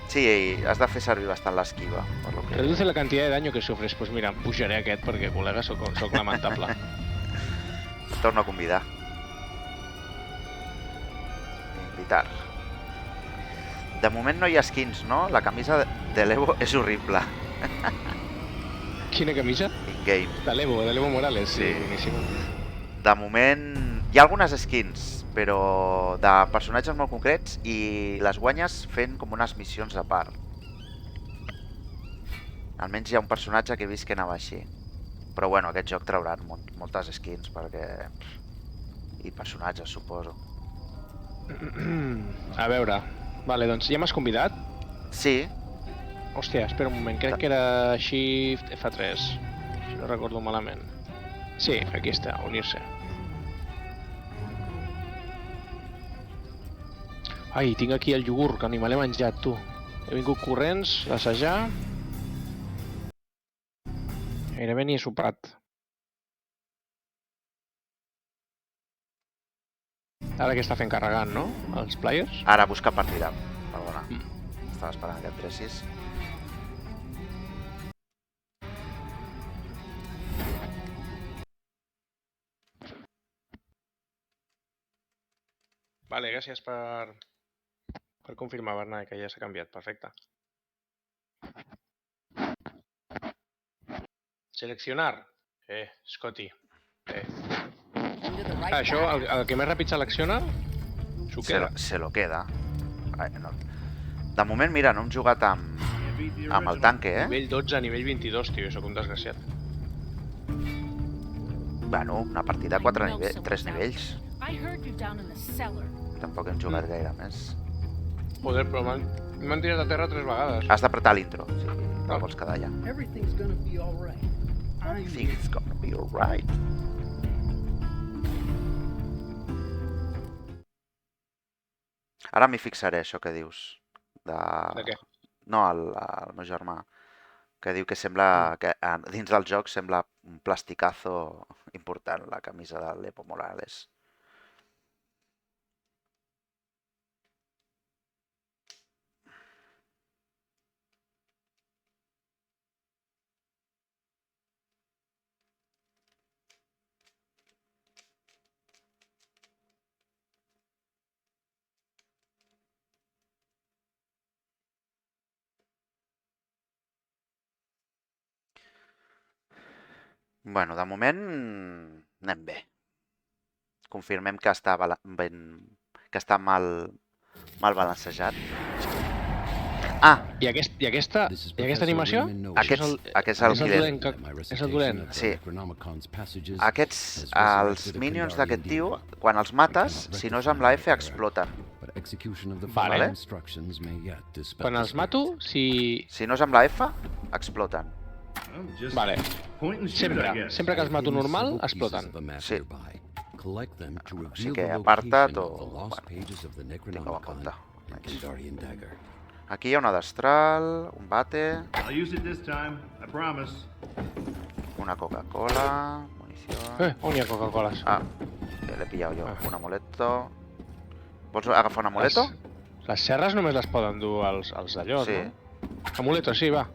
Sí, has de fer servir bastant l'esquiva, per lo que... Reduce la cantidad de daño que sufres. Pues mira, em pujaré aquest perquè, col·lega, soc lamentable. Et torno a convidar. Invitar. De moment no hi ha skins, no? La camisa de l'Evo és horrible. Quina camisa? In-game. De l'Evo Morales. Sí. Boníssima. De moment... Hi ha algunes skins, però de personatges molt concrets i les guanyes fent com unes missions a part. Almenys hi ha un personatge que he vist que anava així. Però bueno, aquest joc trauran moltes skins perquè... I personatges, suposo. A veure. Vale, doncs ja m'has convidat? Sí, Hòstia, espera un moment. Crec que era Shift F3. Si no recordo malament. Sí, aquí està, unir-se. Ai, tinc aquí el iogurt, que ni me l'he menjat, tu. He vingut corrents, a assajar. Gairebé ni he sopat. Ara que està fent carregant, no? Els players? ara busca partida. Perdona. Estava esperant que entressis. Vale, gràcies per confirmar, Bernat, que ja s'ha canviat. Perfecte. Seleccionar. Scotty. Això, el que més ràpid selecciona, s'ho queda. Se lo queda. Ai, no. De moment, mira, no hem jugat amb el tanque, Nivell 12 a nivell 22, tio, sóc un desgraciat. Bueno, una partida a 3 nivells. I heard you down in the cellar. Tampoc hem jugat gaire més. Joder, però m'han tirat a terra 3 vegades. Has d'apretar l'intro, si no vols quedar allà. Everything's gonna be all right. I think it's gonna be alright. Ara m'hi fixaré, això que dius. De què? No, el meu germà. Que diu que sembla que dins del joc sembla un plasticazo important la camisa de l'Evo Morales. Bueno, de moment anem bé. Confirmem que està mal balancejat. Ah, I aquesta This is animació? Raymond Noble. aquest és el dolent. És el dolent. Sí. Aquests, els minions d'aquest tio, quan els mates, si no és amb la F, exploten. Vale. Quan els mato, si... Si no és amb la F, exploten. Well, just Vale. point and shoot, I guess. Sempre que els mato normal, exploten. Sí. O sigui que aparta't o... tingueu en compte. Aquí hi ha una destral, un bate, I'll use it this time. I promise. una Coca-Cola, munició... On hi ha Coca-Coles? Ah, l'he pillat jo, un amuleto. Vols agafar un amuleto? Les serres només les poden dur els d'allò, Sí. no? Amuleto, sí, va.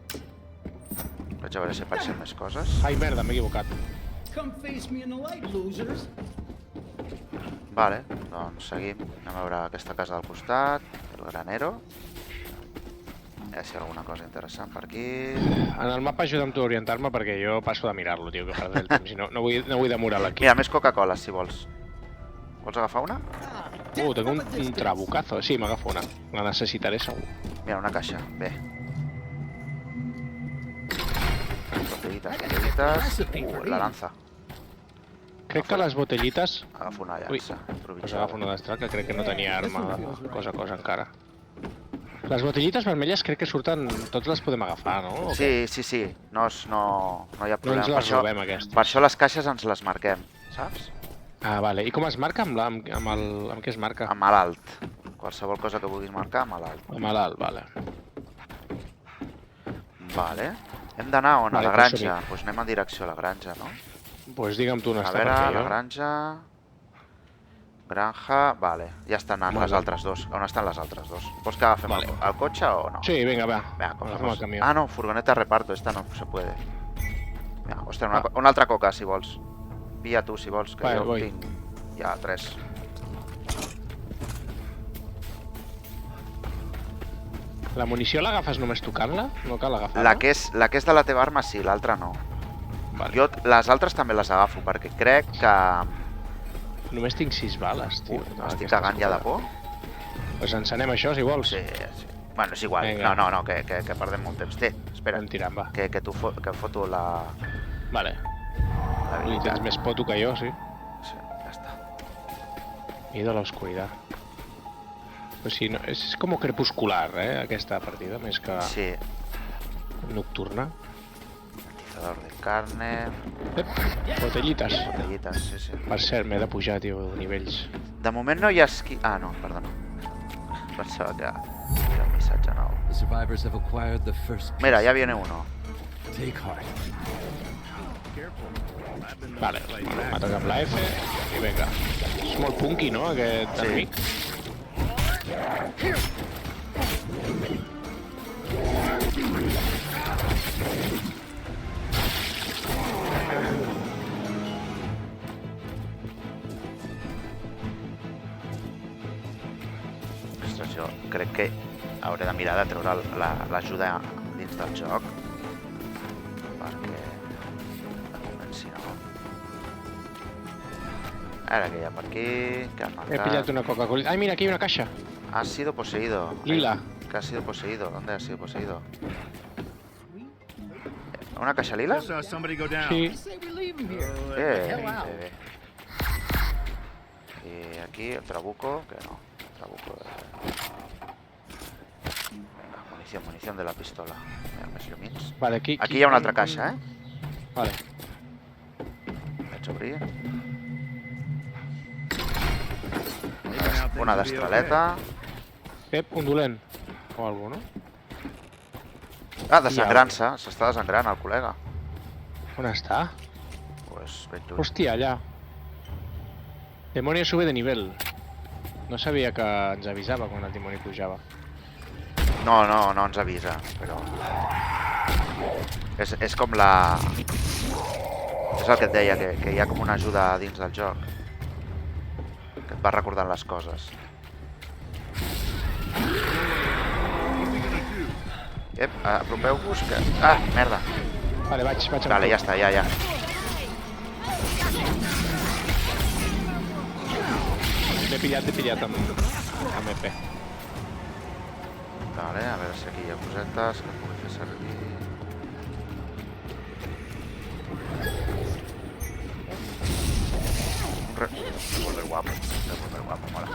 Vaig a veure si apareixen més coses. Ai, merda, m'he equivocat. Come face me in the light, losers. Vale, doncs seguim. Anem a veure aquesta casa del costat, el granero. A veure si hi ha alguna cosa interessant per aquí. En el mapa ajuda'm tu a orientar-me perquè jo passo de mirar-lo, tio, que perdré el temps. I no vull demorar-la aquí. Mira, més Coca-Cola, si vols. Vols agafar una? Tengo un trabucazo. Sí, m'agafo una. La necessitaré segur. Mira, una caixa. Bé. Botellitas. La lanza. Crec que les botellites... Agafo una Ui, llança. pues agafo una d'estral, que crec que no tenia arma cosa encara. Les botellites vermelles crec que surten... Tots les podem agafar, no? O què? Sí. No hi ha No problema. ens les robem, aquestes. Per això les caixes ens les marquem, saps? Ah, vale. I com es marca? Amb què es marca? A malalt. Qualsevol cosa que vulguis marcar, a malalt. Amb l'alt, vale. Vale. Hem d'anar on? Vale, A la pues granja. Doncs anem en direcció a la granja, no? Pues digue'm tu on A està, veure, perquè la jo... granja... Granja... Vale, ja estan anant les altres dos. On estan les altres dos? Vols que agafem Vale. el cotxe o no? Sí, vinga, va. Venga, Agafem cogemos. el camió. Ah, no, furgoneta reparto, esta no se puede. Venga, hòstia, una altra coca, si vols. Pilla tu, si vols, que Vale, jo voy. tinc ja 3. La munició l'agafes només tocant-la? No cal agafar-la? La que és de la teva arma, sí, l'altra no. Vale. Jo les altres també les agafo, perquè crec que... Només tinc 6 bales, tio. Estic cagant ja de por. Pues encenem això, si vols. Sí. Bueno, és igual. Vinga. No, que perdem molt temps. Té, espera. Anem tirant, va. Que foto la Vale. Li habilitat. tens més poto que jo, sí. Sí, ja està. Miedo a la oscuridad. Pues sí, no, és com crepuscular, aquesta partida, més que Sí, nocturna. matizador de carne... Botellites. Botellites, sí. Per cert, m'he de pujar, tio, nivells. De moment no hi ha esqui... Ah, no, perdona. Pensava que era un missatge nou. The survivors have acquired the first Mira, piece ja of viene metal. uno. Take heart. I've been known Vale, to fight bueno, back. m'ha tocat amb la F i vinga. És molt punky, no, aquest Sí. enemic? Ostres, jo crec que hauré de mirar de treure l'ajuda dins del joc. Perquè... de moment, si no... Ara que hi ha per aquí... Que han He pillat una Coca-Cola. Ai, mira, aquí hi ha una caixa. Ha sido poseído. Lila. ¿Qué ha sido poseído? ¿Dónde ha sido poseído? ¿Una caixa lila? Just saw somebody go down. Sí. Say we leave him here. Bien, Hell out. bien. Y aquí el trabuco, que no. Trabuco Venga, munición de la pistola. Mira, més llumins. Vale, aquí... Aquí hi ha una altra caixa, eh? Vale. Vaig a obrir. Maybe now things Una will be destraleta. Pep, un dolent. O algo, no? Ah, desangrant-se. S'està desangrant el col·lega. On està? Pues ben lluny. Hòstia, allà. Demonio sube de nivel. No sabia que ens avisava quan el dimoni pujava. No ens avisa, però... És com la... És el que et deia, que hi ha com una ajuda dins del joc. Que et va recordant les coses. Ep, apropeu-vos que... Ah, merda. Vale, vaig amb Vale, tu. ja està, ja. L'he pillat amb EP. Vale, a veure si aquí hi ha cosetes que pugui fer servir. Revolver guapo, mola.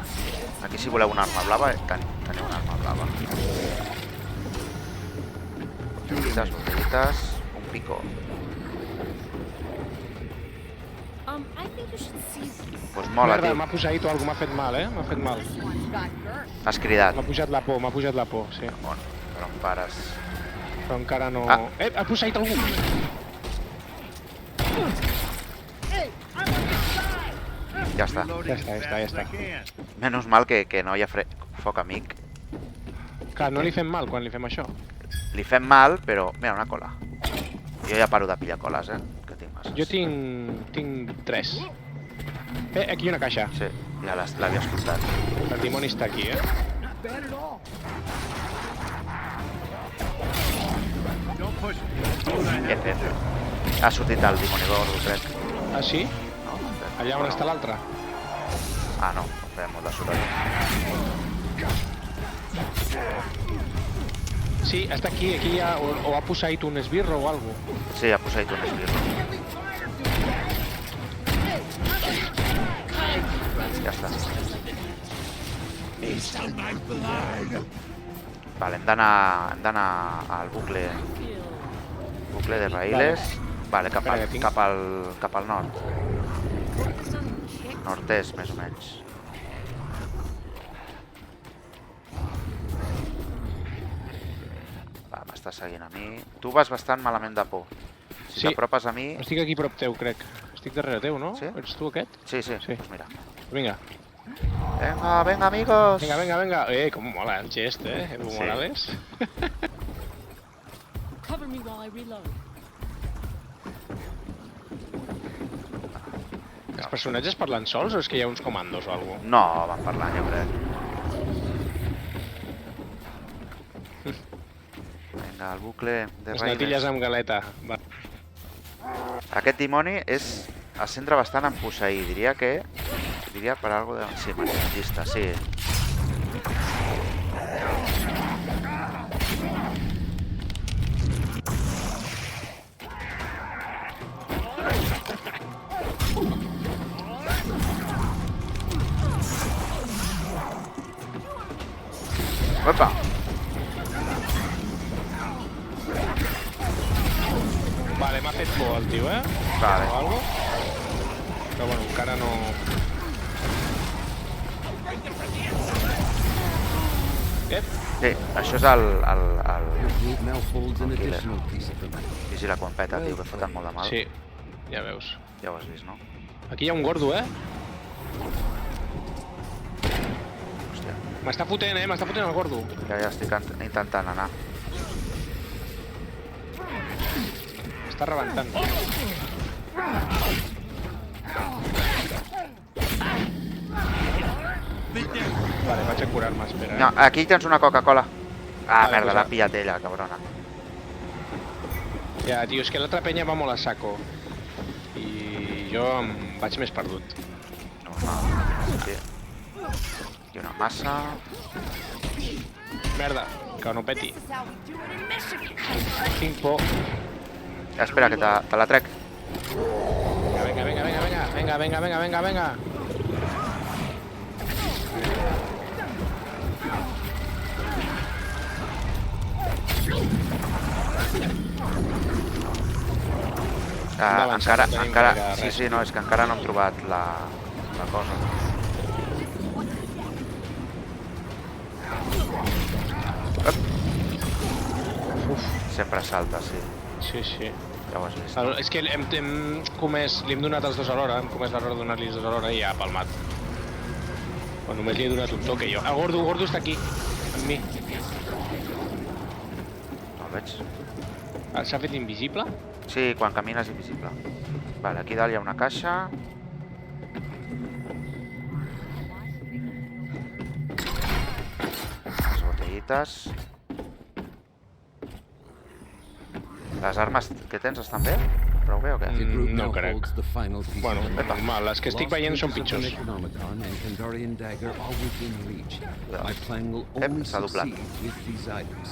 Aquí si voleu una arma blava, teniu una arma blava. Botellites, un pico. I think you should see these. Pues mola, Merda, tio. m'ha posat o algú m'ha fet mal, M'ha fet mal. This one's got girth. Has cridat. M'ha pujat la por, sí. Bueno, però em pares. Però encara no... Ah. Ha posat algú! Ja està. Reloading Ya está, as ya fast está, as I can. Menys mal que no hi ha foc amic. Clar, no li fem mal quan li fem això. Li fem mal, però... Mira, una cola. Jo ja paro de pillar coles, que tinc masses. Jo tinc 3. Aquí hi ha una caixa. Sí, ja l'havia escoltat. El dimoni està aquí, Not bad at all. Don't push me. Do what I have. F. Ha sortit el dimoni gordo, crec. Ah, sí? No, crec. Allà on està l'altre? Ah, no, feia molt de soroll. Sí, està aquí hi ha... O ha posat un esbirro o alguna cosa. Sí, ha posat un esbirro. Ja està. Vale, hem d'anar al bucle de raïles. Vale, cap al nord. Nord-est, més o menys. Va, m'està seguint a mi. Tu vas bastant malament de por. Si Sí. t'apropes a mi... Estic aquí prop teu, crec. Estic darrere teu, no? Sí? Ets tu aquest? Sí, Sí. pues mira. Vinga. Venga, amigos! Venga. Com mola el gest, Evo Sí. Morales. Cover me while I reload. Els personatges parlen sols o és que hi ha uns comandos o alguna cosa? No, van parlant, jo crec. Vinga, el bucle de Les natilles raïles. amb galeta. Va. Aquest dimoni es centra bastant en posseir. Diria per algo de... Sí, maniatista, sí. Opa! Vale, m'ha fet por el tio, Vale. O algo. Però bueno, encara no... Sí, això és el Your group now holds an Killer. additional piece of the money. vigila quan peta, tio, que foten molt de mal. Sí, ja veus. Ja ho has vist, no? Aquí hi ha un gordo, Hòstia, M'està fotent, M'està fotent el gordo. ja estic intentant anar. Està rebentant. Vale, vaig a curar-me, espera. No, aquí tens una Coca-Cola. Ah, Vale, merda, pues l'ha va. pillat ella, cabrona. Ja, tio, és que l'altra penya va molt a saco. I jo em vaig més perdut. Normal. Sí. I una massa. Merda, que no peti. This is how we do it in Michigan. Tinc por. Espera, que te la trec. Venga. Endavant, Encara, no tenim encara... gaire res. Sí, no, és que encara no hem trobat la cosa. Sempre salta, sí. Sí. Ja ho has vist. És que hem comès... Li hem donat els dos alhora, hem comès l'error de donar-li els dos alhora i ja ha palmat. Però només li he donat un toque jo. El gordo està aquí, amb mi. No el veig. S'ha fet invisible? Sí, quan camines invisible. Vale, aquí dalt hi ha una caixa. Les botellites. Les armes que tens estan bé? prou bé o què? The group no now crec. holds the final piece Bueno, of the puzzle. normal, les que estic Lost veient són pieces of the pitjors. Necronomicon and Kandarian dagger are within reach. My plan will Ep, only s'ha doblat. succeed with these items.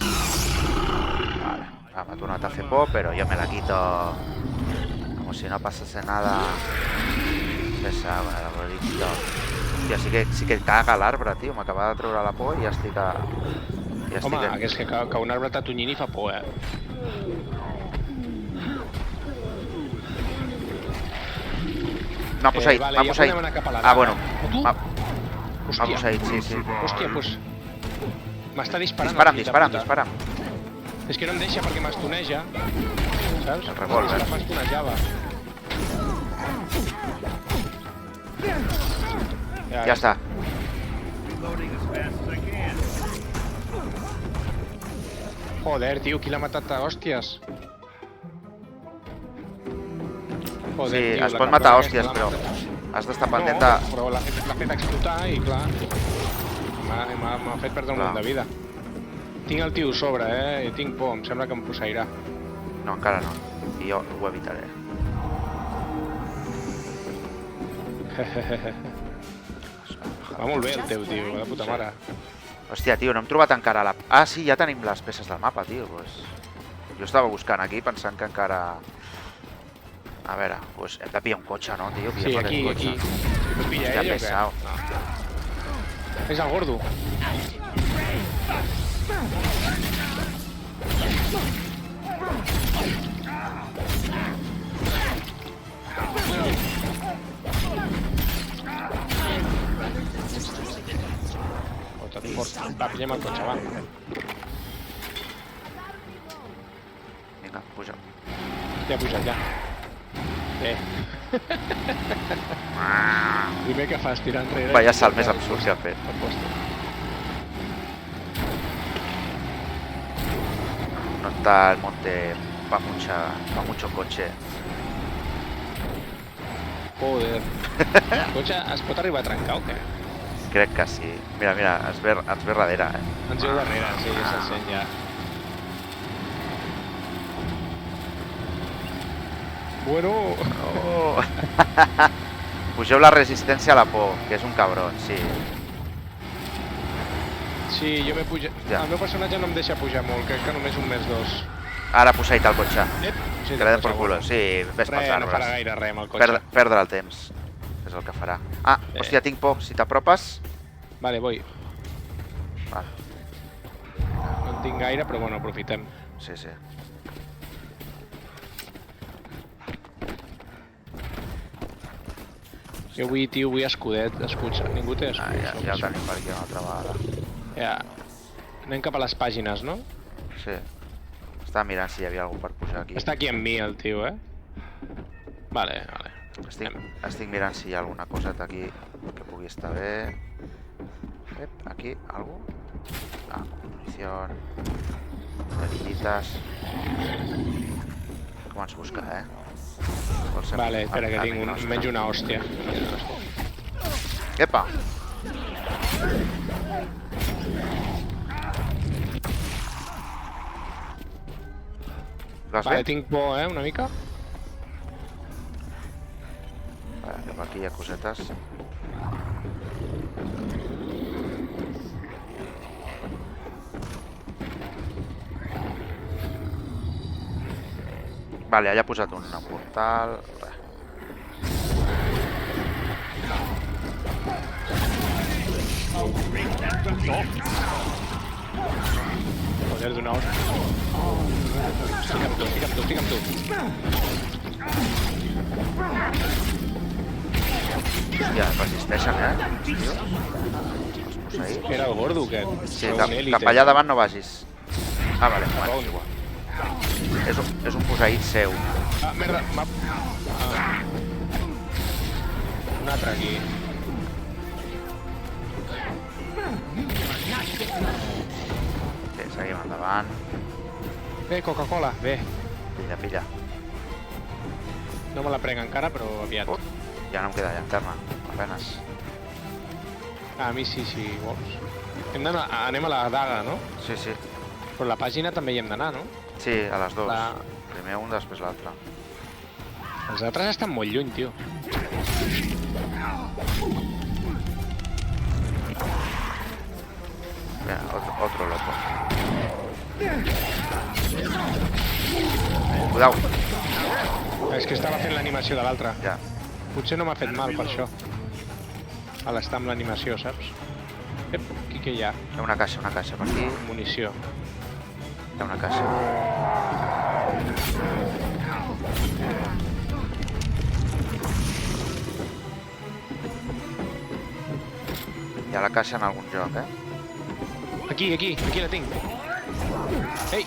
Vale. M'ha tornat a fer por, però jo me la quito como si no pasase nada. Pesa, bueno, lo he dicho. Hòstia, sí que caga l'arbre, tio. M'acaba de treure la por i ja estic a... Ja Home, estic és que un arbre t'atunyini fa por, eh? M'ha posseït, vale, m'ha ja posseït. podem anar cap a la Ah, bueno. dama. Tu? M'ha Hòstia, posseït, sí. hòstia, doncs... M'està disparant. Dispara'm, el fill de dispara'm, puta. dispara'm. És que no em deixa perquè m'estoneja. Saps? El revòlver. M'estonejava. Ja està. Reloading as fast as I can. Joder, tio, qui l'ha matat a hòsties? Joder, Sí, tio, es la pot matar a cabrona hòsties, aquesta però l'ha matat. has d'estar pendent de... No, però l'ha fet explotar i clar, m'ha fet perdre un Clar. munt de vida. Tinc el tio sobre, i tinc por, em sembla que em posseirà. No, encara no. I jo ho evitaré. Va molt bé el teu, tio, de puta mare. Hòstia, tio, no hem trobat encara la... Ah, sí, ja tenim les peces del mapa, tio. Pues... Jo estava buscant aquí pensant que encara... A veure, pues hem de pillar un cotxe, no, tio? Sí, Pillem aquí, aquest aquí. cotxe. Em pilla Hòstia, ell o què? pesau. No. És el gordo. Fota't fort. Va, pillem el cotxe, va. Vinga, puja. Ja he pujat, ja. Bé. Primer que fas, tirar enrere... Vaya salt més absurd que ha fet. El puesto. No està el monte pa mucho coche. Joder. El cotxe es pot arribar a trencar o què? Crec que sí. Mira, mira, ens ve darrere, eh? Ens veu darrere, sí, ja se'l sent ja. Bueno... Oh. Pugeu la resistència a la por, que és un cabron, sí. Sí, jo m'he pujat... Ja. El meu personatge no em deixa pujar molt, crec que només 1 més 2. Ara ha posseït el cotxe. Sí, Que l'he de per culo, sí, ves pels no farà arbres. gaire res amb el cotxe. Perdre el temps, és el que farà. Ah, hòstia, tinc por, si t'apropes... Vale, voy. Vale, No en tinc gaire, però bueno, aprofitem. sí, sí. Jo vull, tio, vull escudet, escuts. Ningú té Ah, escuts. ja el tenim per aquí una altra vegada. Ja. Anem cap a les pàgines, no? Sí. Estava mirant si hi havia algú per pujar aquí. Està aquí amb mi, el tio, Vale, vale. Estic mirant si hi ha alguna coseta aquí que pugui estar bé. Ep, aquí, algú? Ah, munició. Barillites. Com ens busca, eh? Vols ser- Vale, espera, que amic tinc un... nostre. Menjo una hòstia. Epa! Vas Vale, bé? tinc por, una mica. Vale, que per aquí hi ha cosetes. Vale, allà ha posat un portal. Res. Joder, d'una hora. Estic amb tu, estic amb tu, estic amb tu. Hòstia, resisteixen, eh? Els posseïts. Era el gordo, aquest. Sí, Era un élite. cap allà davant no vagis. Ah, vale, bueno, on? és igual. És un posseït seu. Ah, merda, m'ha... Ah. Un altre aquí. Sí, seguim endavant. Bé, Coca-Cola, bé. Pilla, pilla. No me la prenc encara, però aviat. Ja no em queda llanterna, apenes. Ah, a mi sí, si vols. Anem a la daga, no? Sí, sí. Però a la pàgina també hi hem d'anar, no? Sí, a les dues. La- Primer un, després l'altre. Els altres estan molt lluny, tio. Mira, otro loco. Cuidao. És que estava fent l'animació de l'altre. Ja. Potser no m'ha fet mal per això. A l'estar amb l'animació, saps? Ep, aquí què hi ha? Hi ha una caixa per aquí. Munició. Hi ha una caixa. Hi ha la caixa en algun lloc, eh? Aquí la tinc. Ei!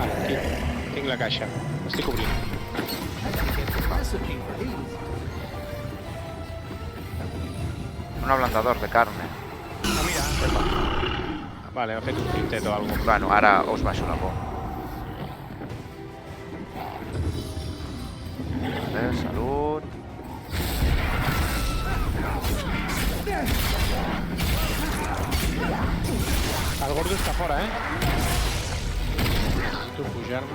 Aquí, tinc la caixa. Estic obrint. Recipe for these. Un ablandador de carne. Ah, mira. Vale, ha fet un tintet o alguna cosa. Bueno, ara us baixo la por. Vale, salut. El gordo està fora, eh? Necessito pujar-me.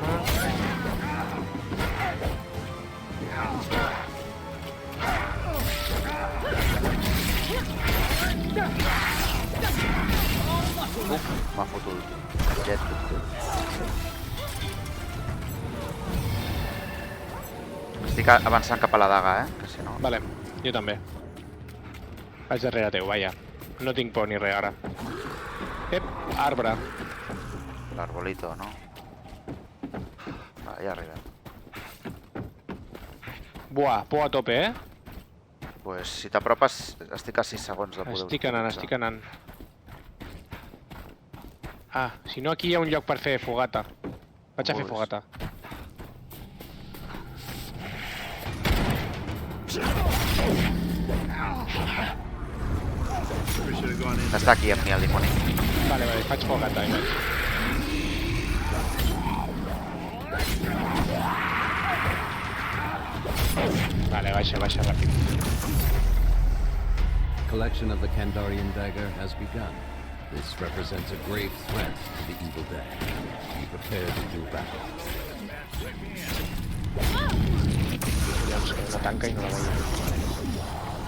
M'ha fotut el jet. Estic avançant cap a la daga, que si no... Vale, jo també. Vaig darrere teu, vaja. No tinc por ni res ara. Ep, arbre. L'arbolito, no? Va, ja arribem. Buah, por a tope, eh? Pues si t'apropes, estic a 6 segons de poder... Estic anant. Ah, si no aquí hi ha un lloc per fer fogata. Vaig a fer fogata. We should have gone in. Està aquí amb mi el dimoni. Vale, faig fogata i vaig. Vale, baixa ràpid. Collection of the Kandarian dagger has begun. This represents a grave threat to the evil dead. Be prepared to do battle. Collons, que una tanca i no la veia.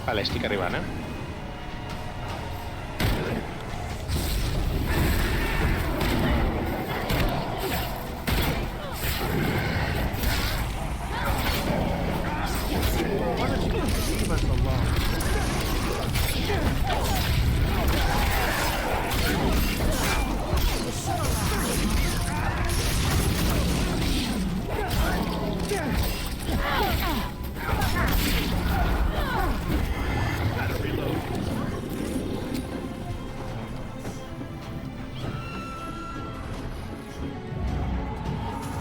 Vale, estic arribant, eh?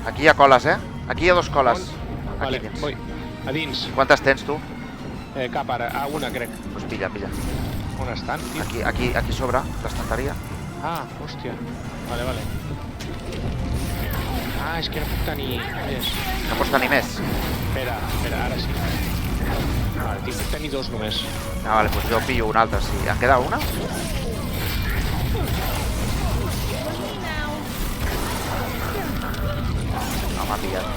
Aquí hi ha coles, Aquí hi ha 2 coles. Vale, Aquí dins. voy. A dins. Quantes tens, tu? Cap ara. Ah, una, crec. Pues pilla. On estan, tio? Aquí sobre, l'estanteria. Ah, hòstia. Vale. Ah, és que no puc tenir més. No pots tenir més? Espera, ara sí. Vale, puc tenir 2 només. Ah, vale, pues jo pillo una altra, sí. En queda una? No m'ha pillat.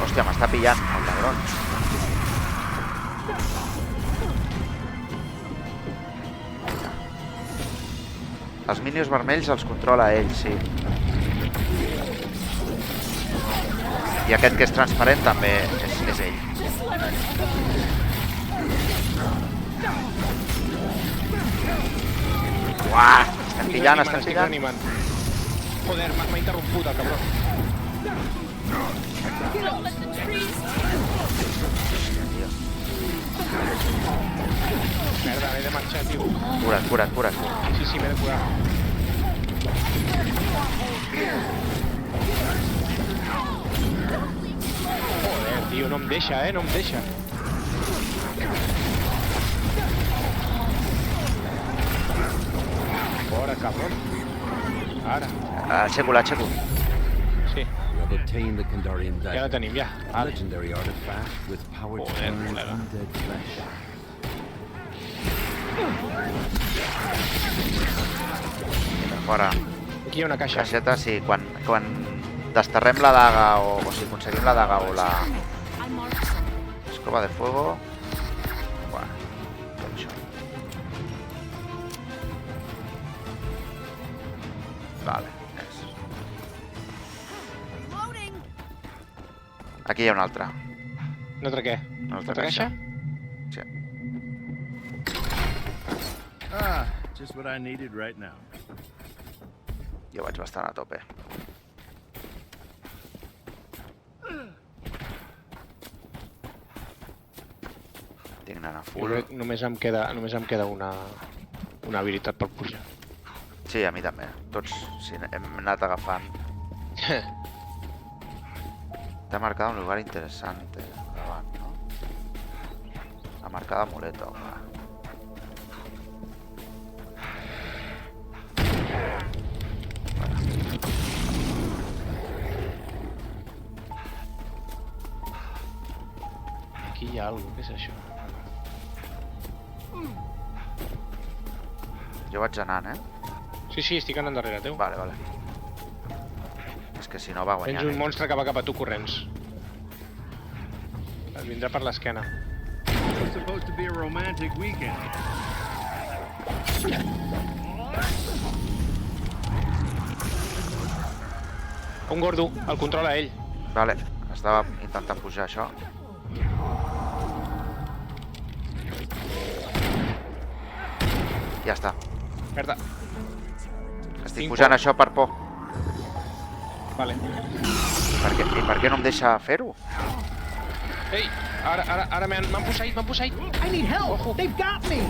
Hòstia, m'està pillant, el cabron. Els minions vermells els controla ell, sí. I aquest que és transparent també és ell. Uah! Estem pillant. Estic animant. Joder, m'ha interromput el cabró. Don't let the trees. Merda, m'he de marxar, tio. Cura't. Sí, m'he de curar. Joder, tio, no em deixa, no em deixa. Fora, cabrón. Ara. Aixeco. Sí, You have obtained the Kandarian ja la dagger. tenim, ja. A Vale. legendary artifact with power to Joder, turn colega. undead flesh. Fora. Aquí hi ha una caixa. Caixeta, sí. Quan desterrem la daga o si aconseguim la daga o la I marked some. escoba de fuego... Bueno, tot això. Vale. Loading. Aquí hi ha una altra. Un altre què? Una altra Altra caixa? Sí. Ah, just what I needed right now. Jo vaig bastant a tope. Tinc anant a Jo full. crec que només em queda una habilitat per pujar. Sí, a mi també. Tots sí, hem anat agafant. Te ha marcado un lugar interesante. Davant, no? Ha marcado amuleto. Aquí hi ha alguna cosa. Què és això? Jo vaig anant, eh? Sí, estic anant darrere teu. Vale, vale. És que si no va Tens guanyar. un monstre que va cap a tu corrents. Et vindrà per l'esquena. It's supposed to be a romantic weekend. Un gordo, el controla ell. Vale, estava intentant pujar això. Ja està. Merda. Estic Tinc pujant por. això per por. Vale. I per què no em deixa fer-ho? Ei, ara m'han posseït. I need help! They've got me!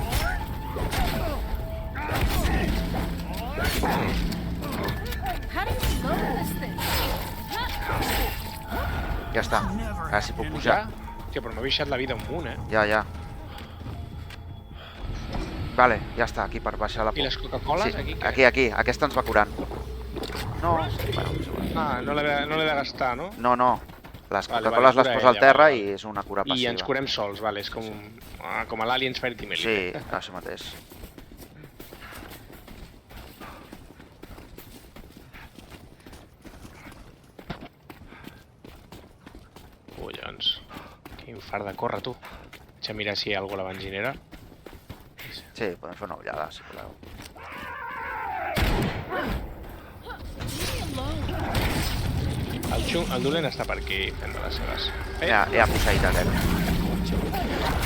How do you load this thing? Ja està. Ara sí puc pujar. Hòstia, però m'ha baixat la vida un munt, eh? Ja. Vale, ja està, aquí per baixar la por. I les Coca-Coles, Sí, aquí què? aquí. Aquesta ens va curant. No, bueno, és igual. Ah, no l'he de gastar, no? No. Les Vale, Coca-Coles les cura posa al ella, terra vale. i és una cura I passiva. ens curem sols, vale, és com a l'Aliens Fairy Team Sí, Elite. això mateix. Collons. Que infart de córrer, tu. Vaig a mirar si hi ha algú a la benzinera. Sí, podem fer una ullada, si voleu. El dolent està per aquí fent de les seves. Ja ha posseït aquest.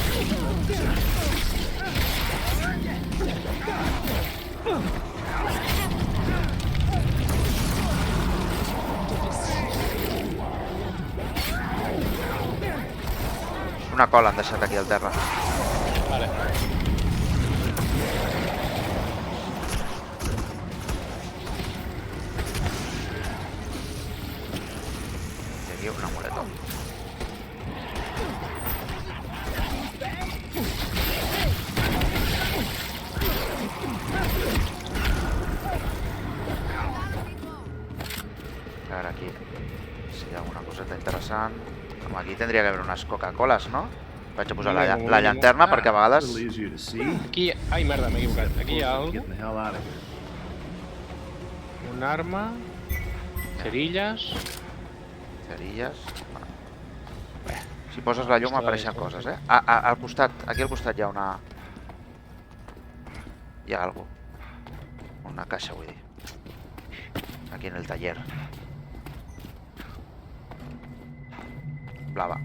Una cola han deixat aquí al terra. Vale. I aquí un amuleto. A veure aquí si hi ha alguna coseta interessant. Home, aquí tindria que haver unes Coca-Coles, no? Vaig a posar la llanterna perquè a A vegades... little easier to see. Aquí... Ai, merda, m'he equivocat. Aquí hi ha algú. Getting the hell out of here. Un arma. Cerilles. Cerilles... Si poses la llum apareixen coses, eh? Al costat, aquí al costat hi ha una... Hi ha algú. Una caixa, vull dir. Aquí en el taller. Blava.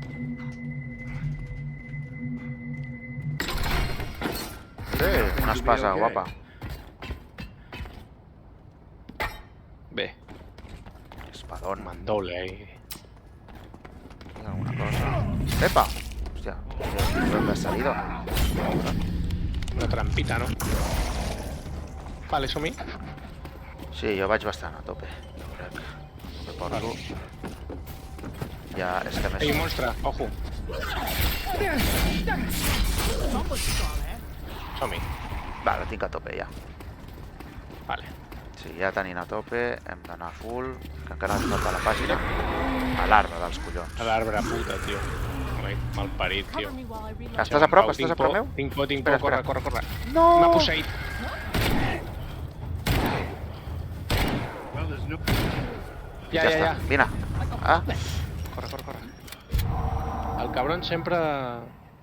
Una espasa guapa. Bé, Espadón. mandoble, ahí. Hi ha alguna cosa? Epa! Hòstia, ¿dónde has salido? Una trampita, no? Vale, som-hi. Sí, jo vaig bastant a tope. Jo porto. Ja, és que Ei, un més... monstre, ojo. Som-hi. Va, la tinc a tope ja. Vale. Sí, ja tenint a tope, hem d'anar full, que encara ens falta la pàgina. A l'arbre dels collons. A l'arbre puta, tio. Ai, malparit, tio. Cover me while I reload. Estàs a prop? Estàs a prop meu? Tinc por, Espera, corre, espera. corre. No! M'ha posseït. Ja. està. Vine. Ah, Corre. El cabron sempre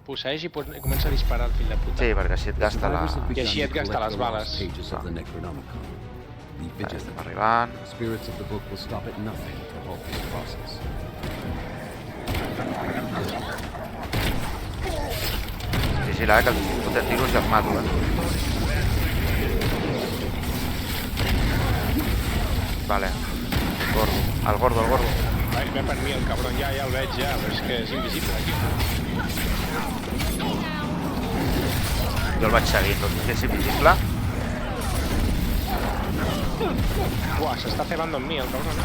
posseeix i comença a disparar el fill de puta. sí, perquè així et gasta la... Survivors have begun així et to gasta collect les the lost bales. pages of the Necronomicon. Be Estem vigilant. arribant. The spirits of the book will stop at nothing to halt this process. Vigila, que els fotem tiros i els mato, Vale. El gordo. Vai, ve per mi el cabron, ja el veig, ja, però és que és invisible aquí. Jo el vaig seguint, tot que és invisible. Uah, s'està cebando amb mi, el cabron.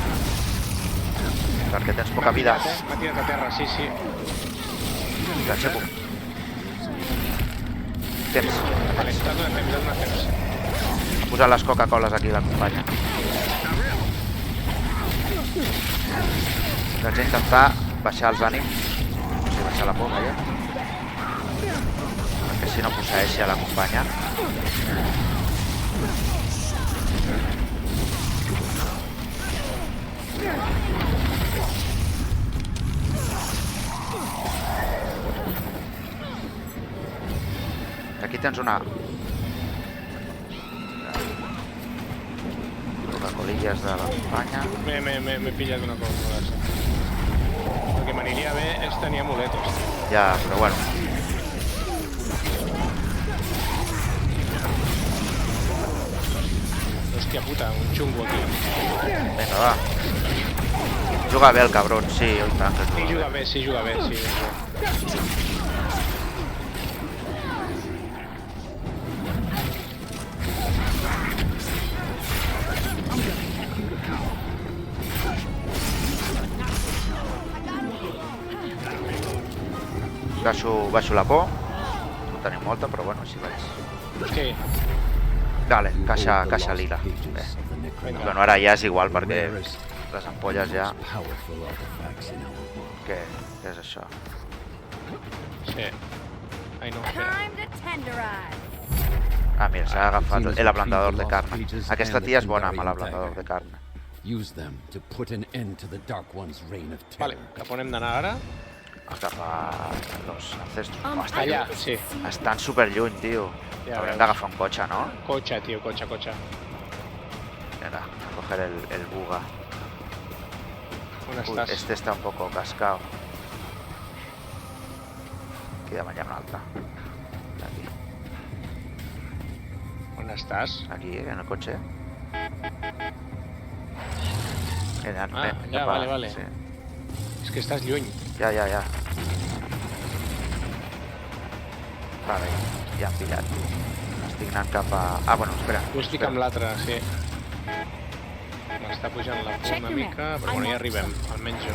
Perquè tens poca vida. M'ha tirat a terra, sí. T'aixeco. Temps. Vale, t'ha donat temps. Ha posat les Coca-Coles aquí, l'acompanya. Vaig intentar baixar els ànims. O sigui, baixar la por, vaja. Perquè si no posseeixi a l'acompanya. Aquí tens una... Coca-colilles de l'acompanya. M'he pillat una cosa. El que m'aniria bé és tenir amuletos. Ja, però bueno. Hòstia puta, un xungo aquí. Vinga, va. Juga bé el cabron, sí, oi tant que Sí, juga bé. juga bé. Baixo la por. No tenim molta, però bueno, així vaig. Sí, Vale, You caixa hold the lost lila. pages Bé. of the Necronomicon. Bueno, ara ja és igual, perquè Rarest, les ampolles ja... most powerful artifacts in our world. Què és això? sí. Ai, no, espera. Time to tenderize. Ah, mira, s'ha agafat el ablandador de carn. Aquesta tia és bona amb l'ablandador de carn. Use them to put an end to the Dark One's reign of Vale, terror. cap on hem d'anar ara? Cap a los ancestros. Um, Estan, allà, sí. estan superlluny, tio. Ja Haurem veus. d'agafar un cotxe, no? Cotxe, tio, cotxe. Venga, a coger el buga. On Uy, estàs? este está un poco cascado. Aquí de mañana un altre. Aquí, On estàs? aquí, en el coche. Ja, vale. Sí. És que estàs lluny. Ja. Vale, ja hem pillat. Estic anant cap a... Ah, bueno, espera. Jo estic amb l'altre, sí. M'està pujant la por una mica, però bueno, ja arribem, almenys jo.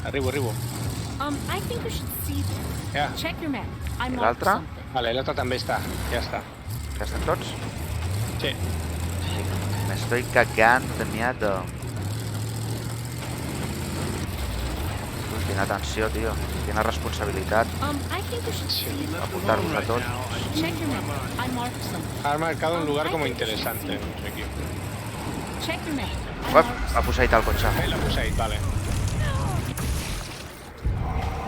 Arribo. I think we should see them. Ja, Check your map. I I marked l'altre? something. vale, l'altre també està, ja està. Ja estan tots? Sí, Me estoy cagando de miedo. Uy, quina tensió, tio. Quina responsabilitat. I think we should see them. Apuntar-vos a tots. Check your map. I marked something. ha marcado un lugar como interesante. No sé aquí. Check your map. Uep, ha posat el cotxe. L'ha posat, vale.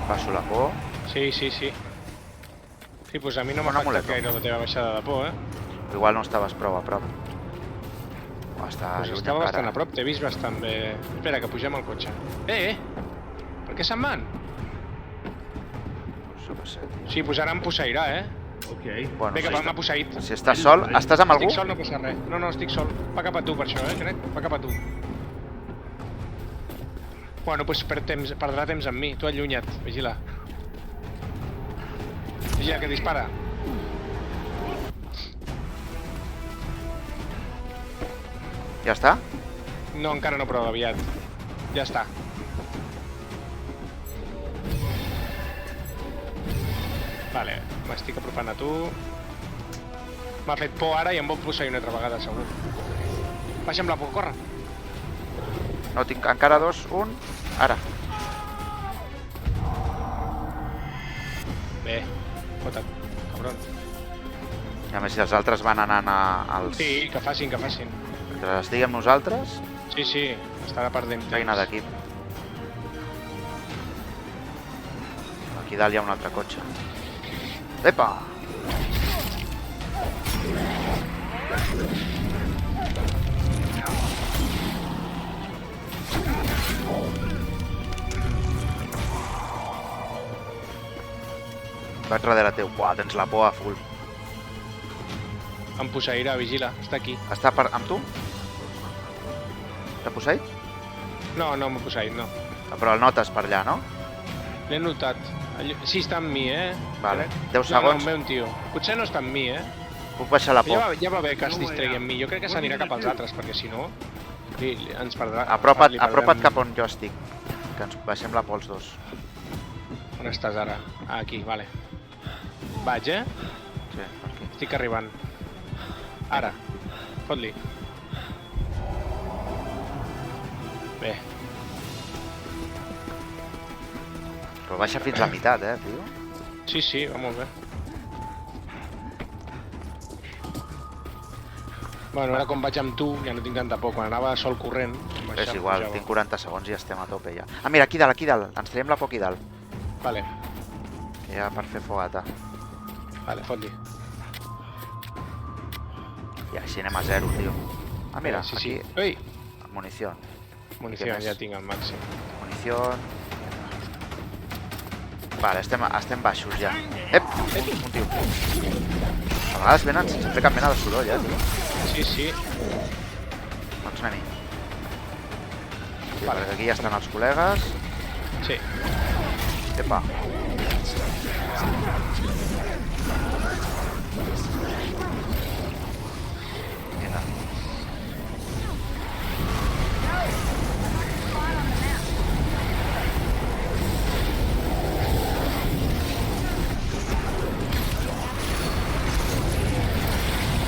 Passo la por. Sí. Sí, pues a mi no m'ha Un afectat amuleto. gaire la teva baixada de por, Igual no estaves prou a prop. O està Pues lluny estava encara. bastant a prop, t'he vist bastant bé. Espera, que pugem al cotxe. Per què se'n van? Jo què sé, tio. Sí, pues ara em posseirà, Okay. Bueno, Vinga, si, m'ha posseït. si estàs sol, estàs amb algú? Estic sol, no passa res. No, estic sol. Va cap a tu per això, crec. Va cap a tu. Bueno, pues perdrà temps amb mi. Tu allunya't, vigila. Vigila, que dispara. Ja està? No, encara no, però aviat. Ja està. Vale, m'estic apropant a tu. M'ha fet por ara i em vol posseir una altra vegada, segur. Baixa amb la por, corre. No, tinc encara dos, un... Ara. Bé, fota't, cabron. I a més, si els altres van anant als... Sí, que facin. Mentre estiguem nosaltres, Sí, sí, estarà perdent feina temps. d'equip. Aquí dalt hi ha un altre cotxe. Epa! Vaig darrere teu. Buah, tens la por a full. Em posseirà, vigila, està aquí. Està amb tu? T'ha posseït? No, no m'ha posseït, no. Ah, però el notes per allà, no? L'he notat. Sí, està amb mi, Vale. Crec. 10 segons. No, no, un tio. Potser no està amb mi, Puc baixar la por. Ja va bé que es distregui amb mi. Jo crec que s'anirà cap als altres, perquè si no... ens perdrà. Apropa't, li perdrem- apropa't cap on jo estic. Que ens baixem la por els dos. On estàs ara? Ah, aquí, vale. Vaig, Sí, per aquí. Estic arribant. Ara. Fot-li. Bé. Però baixa fins la meitat, tio. Sí, sí, va molt bé. Bueno, ara com vaig amb tu ja no tinc tanta por. Quan anava sol corrent... És igual, tinc 40 segons i estem a tope ja. Ah, mira, aquí dalt, aquí dalt. Ens traiem la por aquí dalt. Vale, Ja per fer fogata. vale, fot-li. I així anem a 0, tio. Ah, mira, sí, aquí, sí. Ei! munició. Munició, Què més? ja tinc el màxim. Munició... Vale, estem baixos ja. Ep! Un tio. A vegades venen sense fer cap mena de soroll, tio. Sí, sí. Doncs anem-hi. Sí, perquè aquí ja estan els col·legues. Sí. Epa. Vinga.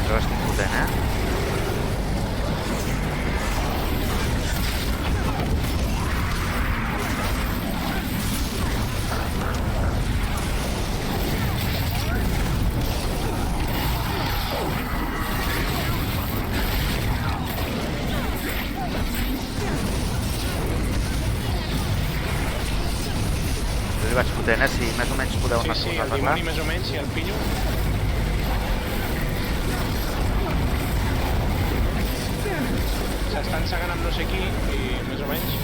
Però estic potent, Jo li vaig fotent, si més o menys podeu anar Sí, sí, el arreglar. dimoni més o menys, si el pillo... S'estan segant amb no sé qui i més o menys...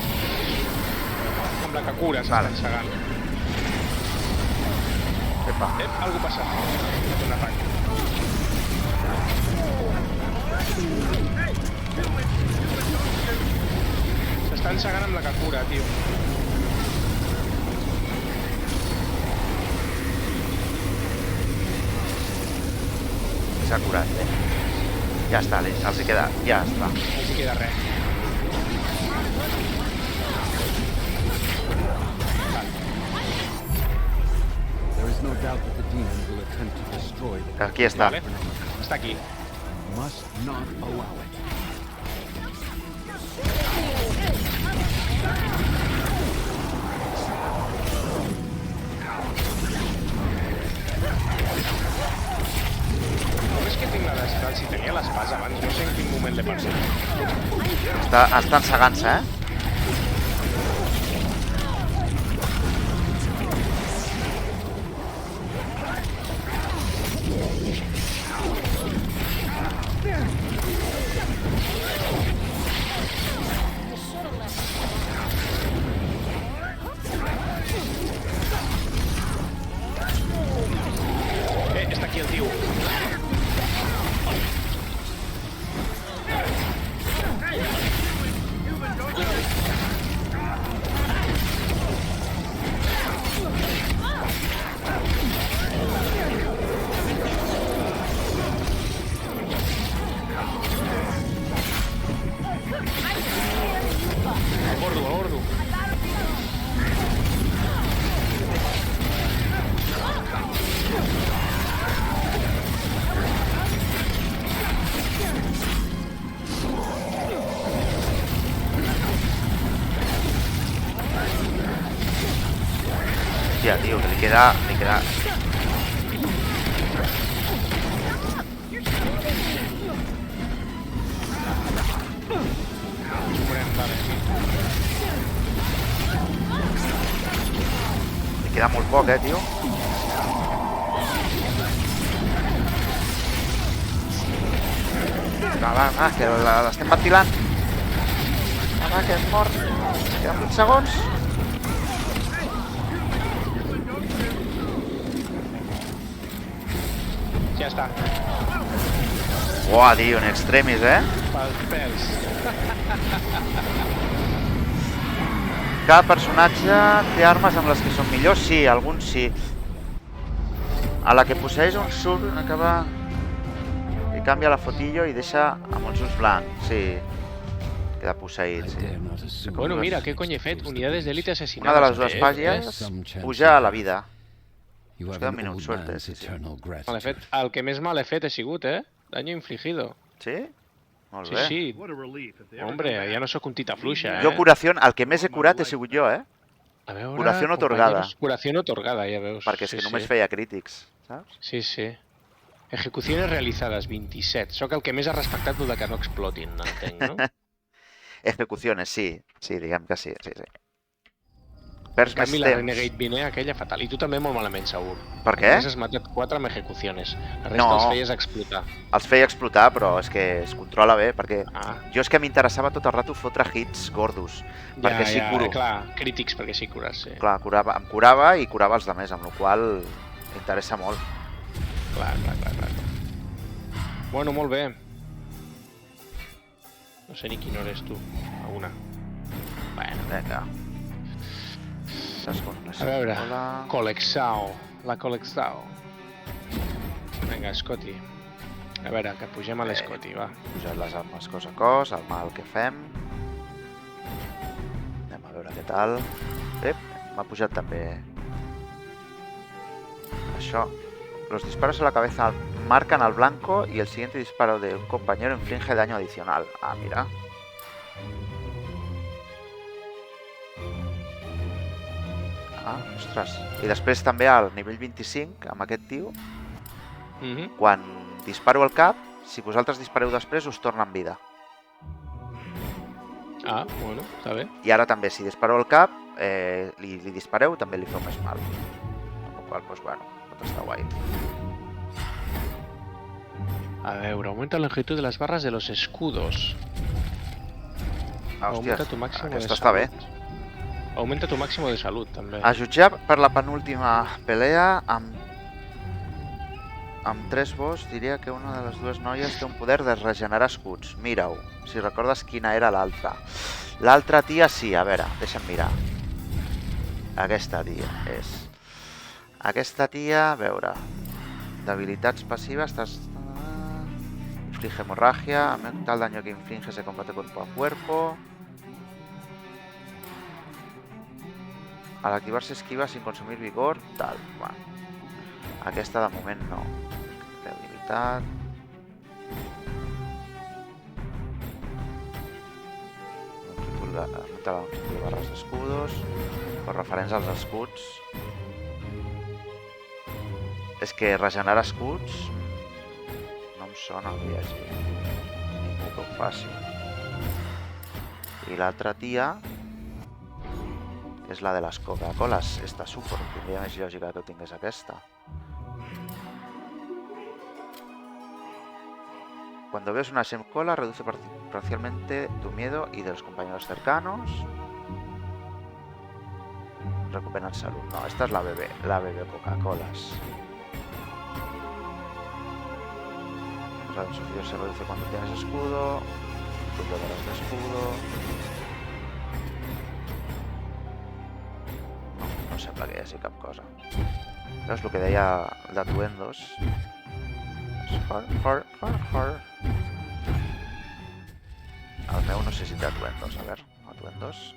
Amb la Kakura s'estan segant. Epa. Algú passa. Un atac. S'estan segant amb la Kakura, tio. S'ha curat, Ja està, els hi queda... Ja està. No hi queda res. There is no doubt that the demon will attempt to destroy the Aquí està. Vale. Està aquí. must not allow it. Com és que tinc la destral? Si tenia l'espasa abans, no sé en quin moment l'he perdut. Estan segant-se, Està aquí el tio. Gordo, gordo. Hòstia, tio, que li queda... Queda molt poc, tio. Va, que l'estem ventilant. Va, que és mort. Queden 20 segons. Ja està. Uah, tio, en extremis, Pels pèls. Cada personatge té armes amb les que són millors? Sí, alguns sí. A la que posseeix un surt acaba... i canvia la fotillo i deixa amb els ulls blancs, sí. Queda posseït, I sí. dare not assume Bueno, the mira, rest què is cony he fet? supposed to Unidades be d'élite Una de assassinades. les dues Eh? pàgines puja a la vida. You Us have queda an un minut, old suerte, man's sí, sí. eternal Mal he gratitude. fet. El que més mal he fet he sigut, Daño infligido. Sí? Molt Sí, bé. sí. What a relief. If they ever Hombre, come back. ja no sóc un tita fluixa, Jo curació, el que més he curat he sigut jo, A veure... curació otorgada. compañeros, Curació otorgada, ja veus. Perquè és Sí, que només sí. feia crítics, saps? Sí, sí. Ejecuciones realitzades, 27. Sóc el que més ha respectat el de que no explotin, entenc, no? Ejecuciones, sí. Sí, diguem que sí, sí, sí. Perds En més canvi, la temps. Renegade Vine, aquella fatal. I tu també molt malament, segur. Per què? Només has matat 4 amb ejecuciones. La resta No. els feies explotar. Els feia explotar, però és que es controla bé, perquè Ah, jo és que m'interessava tot el rato fotre hits gordos, perquè sí curo. Clar, crítics perquè sí cures, sí. Clar, em curava i curava els altres, amb la qual cosa interessa molt. Clar. Bueno, molt bé. No sé ni quina hora és tu. A una. Bueno, Vinga. a veure. Hola. Colexao. La Colexao. Vinga, Scotty. A veure, que pugem a l'Scotty, va. Posat les armes cos a cos, el mal que fem. Anem a veure què tal. M'ha pujat també. Això. Los disparos a la cabeza marcan al blanco y el siguiente disparo de un compañero inflige daño adicional. Ah, mira. Ah, ostres. I després també al nivell 25, amb aquest tio, Mhm. quan disparo al cap, si vosaltres dispareu després us torna en vida. Ah, bueno, està bé. I ara també, si dispareu al cap, li dispareu, també li feu més mal. Amb la qual cosa, bueno, tot està guai. A veure, aumenta la longitud de las barras de los escudos. Ah, Aumenta hòsties, tu màximo aquesta de està bé. salut. Aumenta tu màximo de salut, també. A jutjar per la penúltima pelea, amb 3 vots, diria que una de les dues noies té un poder de regenerar escuts. Mira-ho, si recordes quina era l'altra. L'altra tia sí, a veure, deixa'm mirar. Aquesta tia és... Aquesta tia, a veure... Debilitats passives, inflige hemorragia, aumenta el daño que inflige se combate cuerpo a cuerpo. Al activar-se esquiva sin consumir vigor, tal, bueno. Aquesta de moment no. Debilitat... Augmenta la longitud de barres d'escudos, per referents als escuds. És que regenerar escuds no em sona que hi hagi ningú que ho faci. I l'altra tia, que és la de les Coca-Coles, està super, tindria més lògica que ho tingués aquesta. Cuando ves una Shemcola, reduce parcialmente tu miedo y de los compañeros cercanos. Recuperan salud. No, esta es la bebé Coca-Colas. O sea, el sufrido se reduce cuando tienes escudo. Tus barras de escudo. No sembla que hi hagi cap cosa. És el que deia d'atuendos. El meu no sé si té atuendos, a veure, atuendos.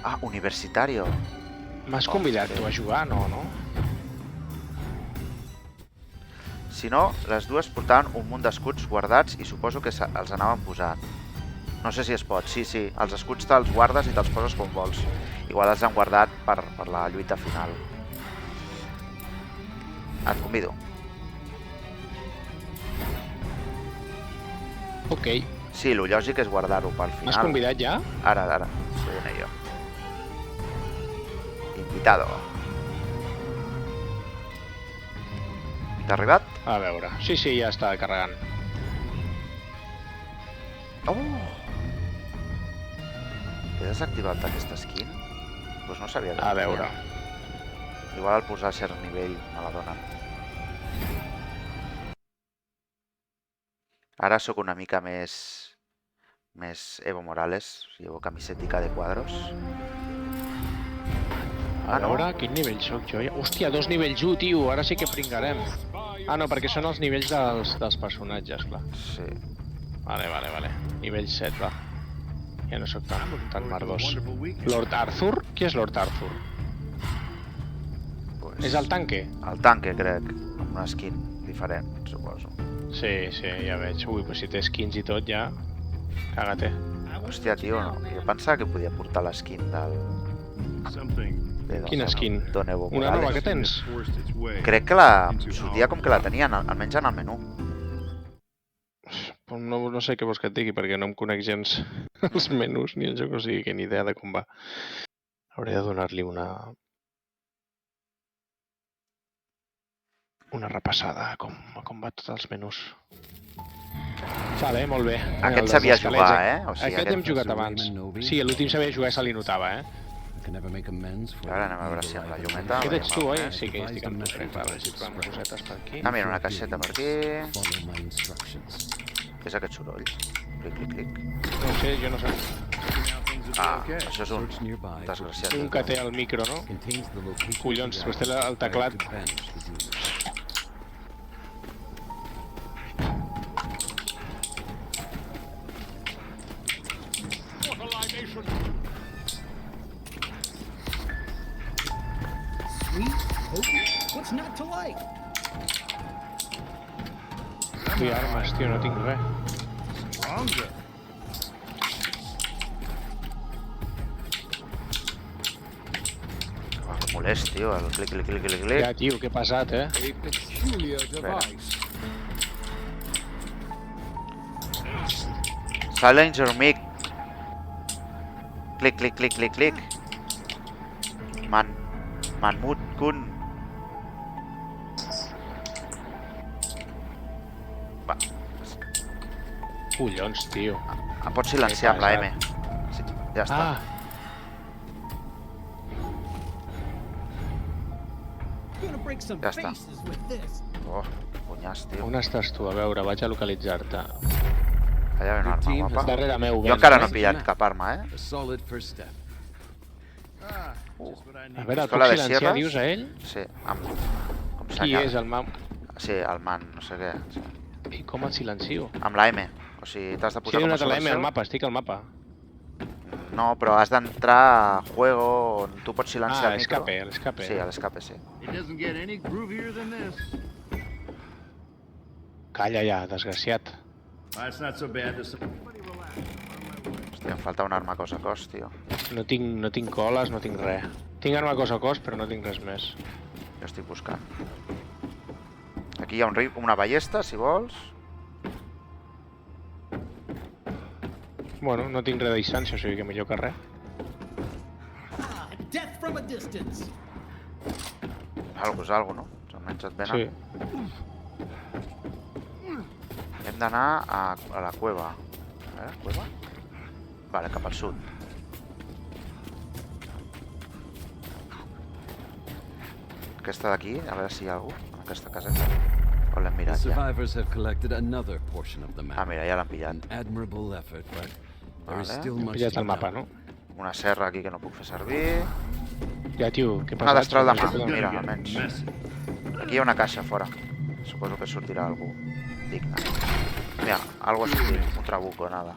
Ah, universitario. M'has convidat tu a jugar, no? Si no, les dues portaven un munt d'escuts guardats i suposo que els anaven posant. No sé si es pot, sí, els escuts te'ls guardes i te'ls poses com vols. Igual els han guardat per la lluita final. Et convido. Ok. Sí, el lògic és guardar-ho pel final. M'has convidat ja? Ara, t'ho diré jo. Invitado. T'ha arribat? A veure. Sí, ja està carregant. Oh! He desactivat aquesta skin? Doncs no sabia que A veure. Igual al posar cert nivell me la donen. Ara sóc una mica més Evo Morales. Llevo camisetica de quadros. A no? veure, quin nivell soc jo? Hòstia, 2 nivells 1, tio. Ara sí que pringarem. Ah, no, perquè són els nivells dels personatges, clar. Sí. Vale. Nivell 7, va. Ja no sóc tan merdós. Wonderful weekend. Lord Arthur? Qui és Lord Arthur? Pues, És el tanque? El tanque, crec. Amb una skin diferent, suposo. Sí, ja veig. Ui, pues si té skins i tot, ja... Càgate. Hòstia, tio, no. Jo pensava que podia portar la skin del... Something Quina skin? Don Evo Una nova que Morales. tens? forced its way. Crec que la sortia com que la tenien, almenys en el menú. No sé què vols que et digui, perquè no em conec gens els menús ni el joc, o sigui que ni idea de com va. Hauré de donar-li una repassada a com va tots els menús. Vale, molt bé. Aquest sabia jugar, O sigui, Aquest hem jugat abans. Sí, l'últim sabia jugar i se li notava, Ara anem a veure si amb la llumeta... Aquest ets tu, veiem, oi? Sí que hi estic amb tu, crec. A veure si trobem cosetes per aquí. Ah, mira, una caixeta per aquí... Què és aquest soroll? Clic. No ho sé, jo no sé. Ah, això és un desgraciat. Un que té el micro, no? Collons, pues té el teclat. Sweet, hokey, what's not to like? Vull armes, tio, no tinc res. Stronger. Que molest, tio, el clic. Ja, tio, que pesat, A peculiar device. Silence your mic. Clic. Manmut Kun. Va, Collons, tio. em pots silenciar amb la M. Sí, ja està. Ah, Gonna break some Ya está. faces with this. Oh, punyàs, tio. on estàs tu? A veure, vaig a localitzar-te. Allà ve una arma, guapa. Darrere meu, Jo encara no he pillat cap arma, A solid first step. Just what I A need. veure, el Pistola puc de silenciar, sierras? dius, a ell? Sí, amb... Com Qui senyal. és el mam? Sí, el man, no sé què. Sí. I com el silencio? Amb la M. O sigui, t'has de Si posar he com a donat a la M al subversiu. mapa, estic al mapa. No, però has d'entrar a juego on tu pots silenciar Ah, el micro. l'escape. Sí, a l'escape, sí. It doesn't get any groovier than this. Calla ja, desgraciat. It's not so bad. Hòstia, em falta una arma cos a cos, tio. No tinc coles, no tinc res. Tinc arma cos a cos, però no tinc res més. Jo estic buscant. Aquí hi ha una ballesta, si vols. Bueno, no tinc res de distància, o sigui que millor que res. Ah, death from a distance. Algo és algo, no? Almenys et venen. Sí. Hem d'anar a la cueva. A veure, cueva? Vale, cap al sud. Aquesta d'aquí, a veure si hi ha algú en aquesta caseta. O l'hem The mirat ja. survivors have collected another portion of the Ah, map. mira, ja l'han pillat. An admirable effort, but there is Vale. still He much pillat to el be mapa, done. no? Una serra aquí que no puc fer servir. Ja, tio, què Una passa? destral de mà. Gonna Mira, get almenys. messy. Aquí hi ha una caixa fora. Suposo que sortirà algú digne. Mira, algo ha sortit. Un trabuco, nada.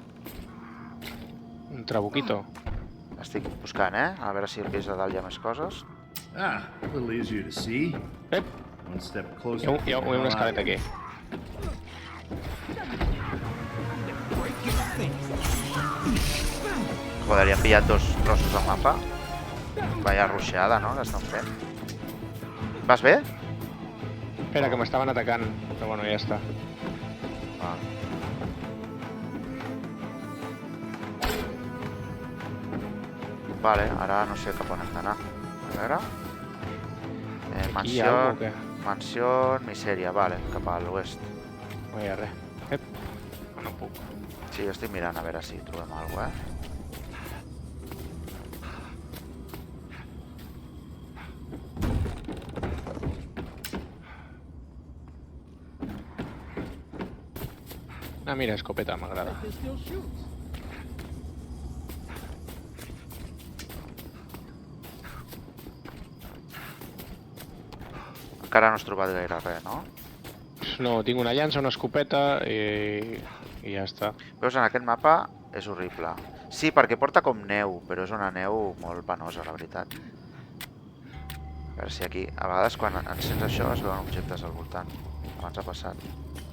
Un trabuquito. Estic buscant, a veure si al pis de dalt hi ha més coses. Ah, a little easier to see. Ep, One step closer. hi ha una escaleta aquí. Joder, hi han pillat dos trossos del mapa. Vaya rusheada, no?, que estan fent. Vas bé? Espera, que m'estaven atacant. Però bueno, ja està. Va. Vale, ara no sé cap on hem d'anar. A veure... Aquí hi ha algú o què? Mansió, misèria, vale, cap a l'oest. No hi ha res. Ep. No puc. Sí, jo estic mirant a veure si trobem alguna cosa, Ah, mira, escopeta, m'agrada. It still shoots. Encara no has trobat gaire res, no? No, tinc una llança, una escopeta i ja està. Veus, en aquest mapa és horrible. Sí, perquè porta com neu, però és una neu molt penosa, la veritat. A veure si aquí... A vegades quan encens això es veuen objectes al voltant. Abans ha passat.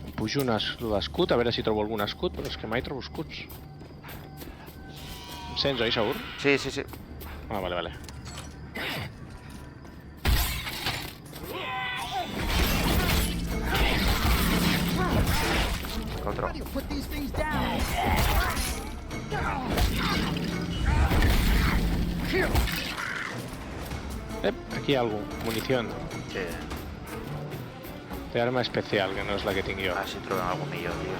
Em pujo l'escut, a veure si trobo algun escut, però és que mai trobo escuts. Em sents, oi, segur? Sí, sí, sí. Ah, vale, vale. Otro. You put these things down. Aquí hi ha algú. Munició. Sí. Té arma especial, que no és la que tinc jo. A veure si trobem alguna millor, tio.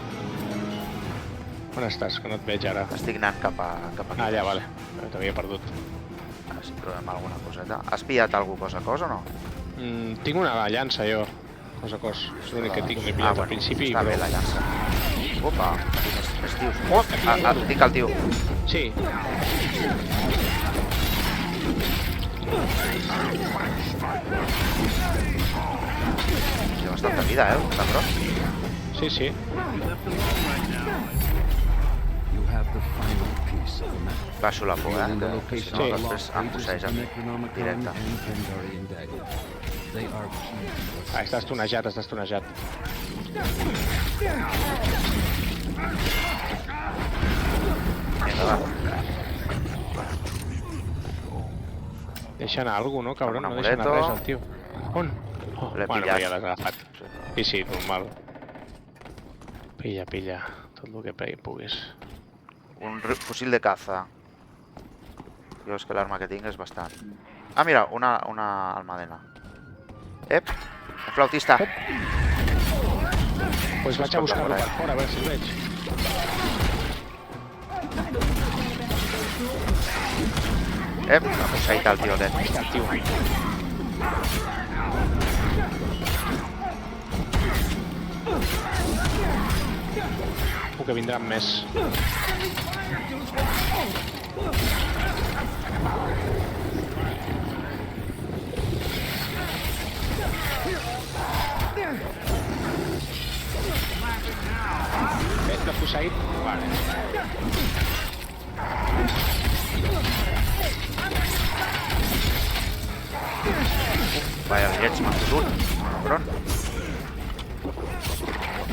On estàs? Que no et veig ara. Estic anant cap aquí. Ah, allà, vale. T'havia perdut. A veure si trobem alguna coseta. Has pillat alguna cosa a cos o no? Tinc una llança, jo. Cosa a cos. És l'únic que tinc. L'he pillat al principi. Està bé la llança. Opa, més tios. Oh, tinc el tio. Sí. Té bastanta vida, està a prop. Sí, sí. You have the final piece of the map. Baixo la por, Revealing the que location si no of the després lost em pages posseeix of a the mi. Necronomicon Directe. and Kandarian dagger. They are key to the Ah, estàs tunejat, estàs tunejat. Vinga, va. Deixa anar algú, no, cabron? Un No deixa anar amuleto. res, el tio. On? Oh, L'he bueno, pillat. ja l'has agafat. Sí, sí, normal. Pilla, pilla. Tot el que puguis. Un fusil de caza. Jo és que l'arma que tinc és bastant. Ah, mira, una almadena. Ep, un flautista. Pues vaig a buscar-lo per fora, a veure si el veig. Ep, m'ha posseït el tio aquest. Està el tio. Que vindran més. L'ha posseït? Vale. Vaya, lleig m'ha fotut. Cabron.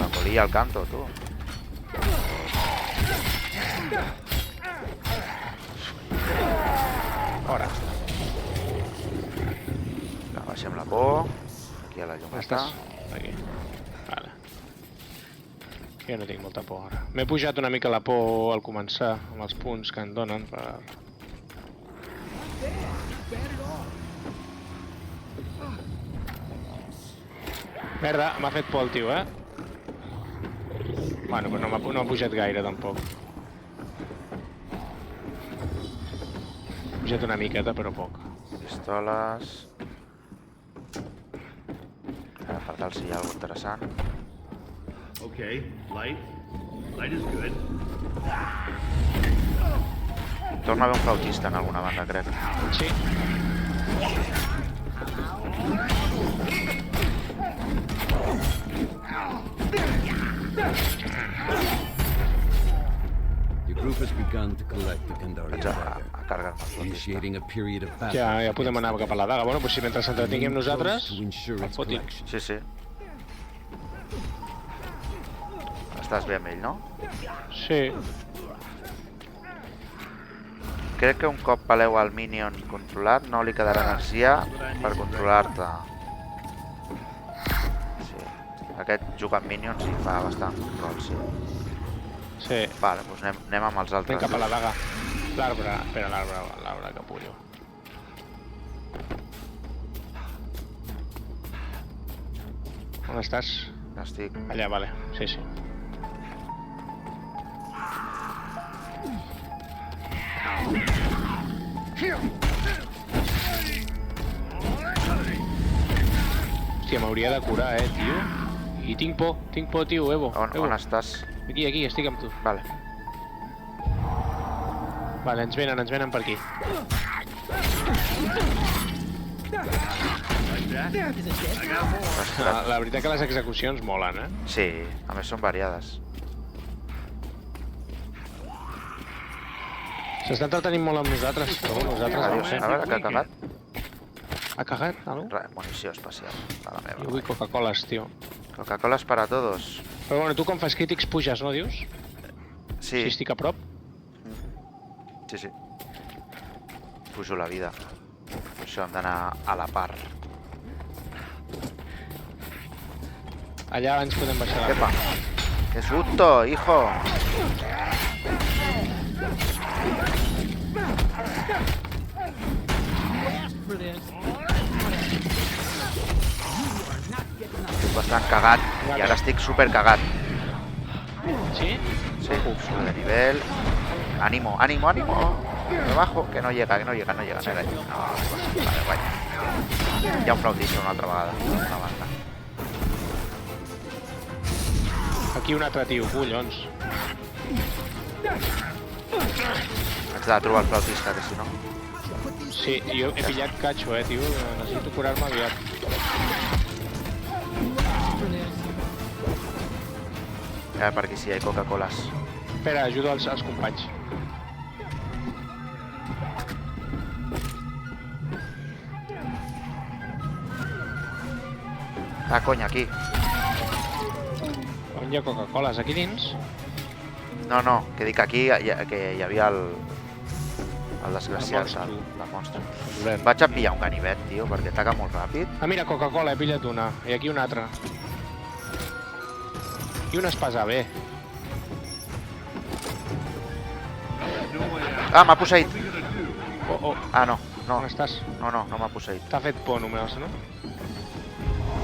La colilla al canto, tu. Fora. Baixem la por. Aquí a la On llumeta. estàs? Aquí. Vale. Jo no tinc molta por ara. M'he pujat una mica la por al començar, amb els punts que em donen per... Merda, m'ha fet por el tio, eh? Bueno, però no m'ha pujat gaire, tampoc. M'ha pujat una miqueta, però poc. Pistoles. Per tal si hi ha alguna interessant. Okay, light. Light is good. Torna a haver un flautista en alguna banda, crec. Sí. Your group has begun to collect the Kandarian Vaig a dagger, carregar-me el flautista. initiating a period of battle. Ja podem anar cap a la daga. Bueno, doncs si mentre ens entretinguem nosaltres, to ensure el its fotin. collection. Sí, sí. Estàs bé amb ell, no? Sí. Crec que un cop peleu el minion controlat no li quedarà energia per controlar-te. Sí. Aquest juga amb minions i fa bastant control, sí. Sí. Vale, doncs anem amb els Anem altres. cap a la daga. L'arbre. Espera, l'arbre, capullo. On estàs? Estic... Allà, vale. Sí, sí. Hòstia, m'hauria de curar, tio. I tinc por, tio, Evo. On estàs? Aquí, estic amb tu. Vale. Vale, ens venen per aquí. La veritat que les execucions molen, Sí, a més són variades. S'estan entretenint molt amb nosaltres, però nosaltres... Adiós, a veure, que ha cagat. Ha cagat, algú? Munició especial, de la meva. Jo vull Coca-Coles, tio. Coca-Coles para todos. Però bueno, tu quan fas crítics puges, no, dius? Sí. Si estic a prop? Sí. Pujo la vida. Per això hem d'anar a la part. Allà abans podem baixar la... Epa! ¡Qué susto, hijo! Estic bastant cagat i ara estic super cagat. Sí? Sí, sube de nivel. ¡Ánimo! Debajo, que no llega. No, vale, guai. Hi ha un flautista una altra vegada, una banda. Aquí un altre tio, collons. Haig de trobar el flautista, que si no... Sí, jo he pillat catxo, tio. Necessito curar-me aviat. Per aquí sí, hi ha Coca-Coles. Espera, ajudo els companys. Ah, conya, aquí. On hi ha Coca-Coles? Aquí dins? No, que dic aquí que hi havia el desgraciat, el monstre. Vaig a pillar un ganivet, tio, perquè taca molt ràpid. Ah, mira, Coca-Cola, he pillat una. I aquí una altra. I una espasa, bé. Ah, m'ha posseït! Oh. Ah, no. On estàs? No m'ha posseït. T'ha fet por només, no?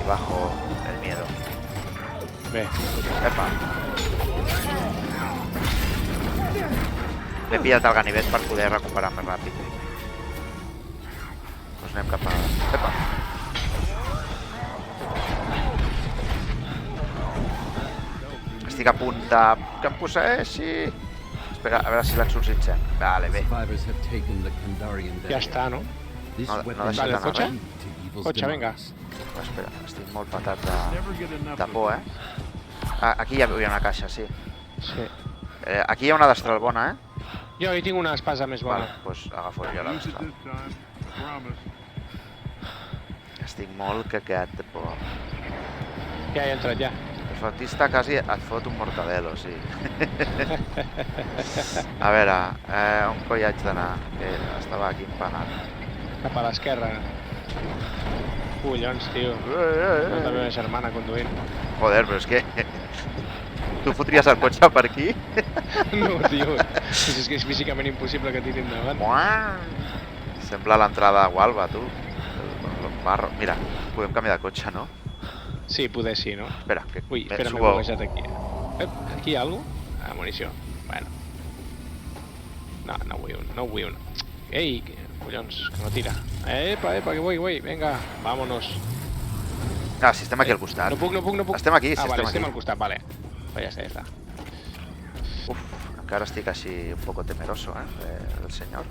Y bajo el miedo. Bé. Epa. He pillat el ganivet per poder recuperar més ràpid. Doncs anem cap a... Epa. Estic a punt de... que em posseeixi. Espera, a veure si l'exorcitzem. Vale, bé. Ja està, no? No deixa Vale, d'anar cotxe? res. Cotxe, vinga. Espera, estic molt patat de por, Ah, aquí hi havia una caixa, sí. Sí. Aquí hi ha una destral bona, Jo hi tinc una espasa més bona. Vale, doncs agafo jo la destral. Estic molt cacat de por. Ja he entrat, ja. El flautista quasi et fot un mortadelo, sí. A veure, on coi haig d'anar? Que estava aquí empanat. Cap a l'esquerra. Collons, tio. No és la meva germana conduint. Joder, però és que... Tu fotries el cotxe per aquí? No, tio. És que és físicament impossible que tiri endavant. Sembla l'entrada a Gualba, tu. Mira, podem canviar de cotxe, no? Sí, poder sí, no? Espera, que... Ui, espera, m'he subo... bloquejat aquí. Aquí hi ha alguna cosa? Ah, munició. Bueno. No vull un. Ei, collons, que no tira. Epa, que voy. Venga, vámonos. Ah, si estem aquí al costat. No puc. Estem aquí, vale, estem estem aquí. al costat, vale. Pues ya está. Uf, encara estic així un poco temeroso, del senyor.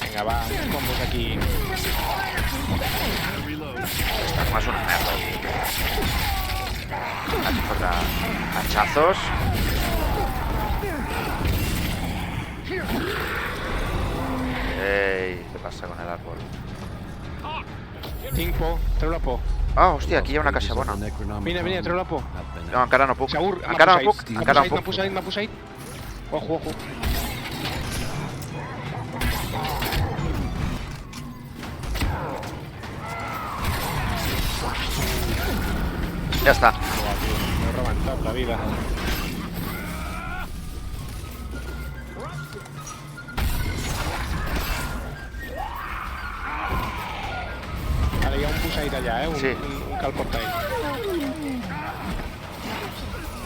Vinga, va, uns combos aquí. Esta arma és una merda. Vaig a fotre hachazos. Ei, què passa con el árbol? Tinc por, treu la por. Ah, hòstia, aquí hi ha una caixa bona. Vine, treu la por. No, encara no puc. Segur, Encara no puc. M'ha posseït. Ojo. Ja està. M'he rebentat la vida. hi ha un posseït allà, Sí. un cal portail.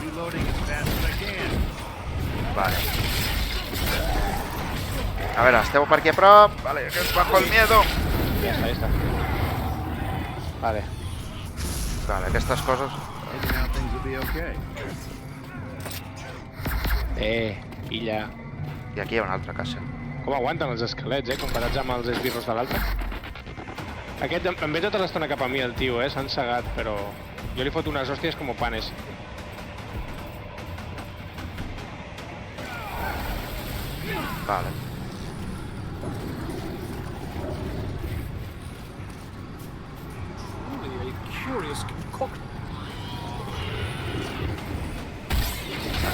Reloading as fast as I can. Vale. A veure, esteu per aquí a prop. Vale, que es bajo el miedo. Ja està. Vale. Vale, aquestes coses... Maybe now things will be okay. Illa. I aquí hi ha una altra caixa. Com aguanten els esquelets, comparats amb els esbirros de l'altre. Aquest em ve tota l'estona cap a mi, el tio, s'han cegat, però... Jo li foto unes hòsties com panes. Vale. Only a curious concoction.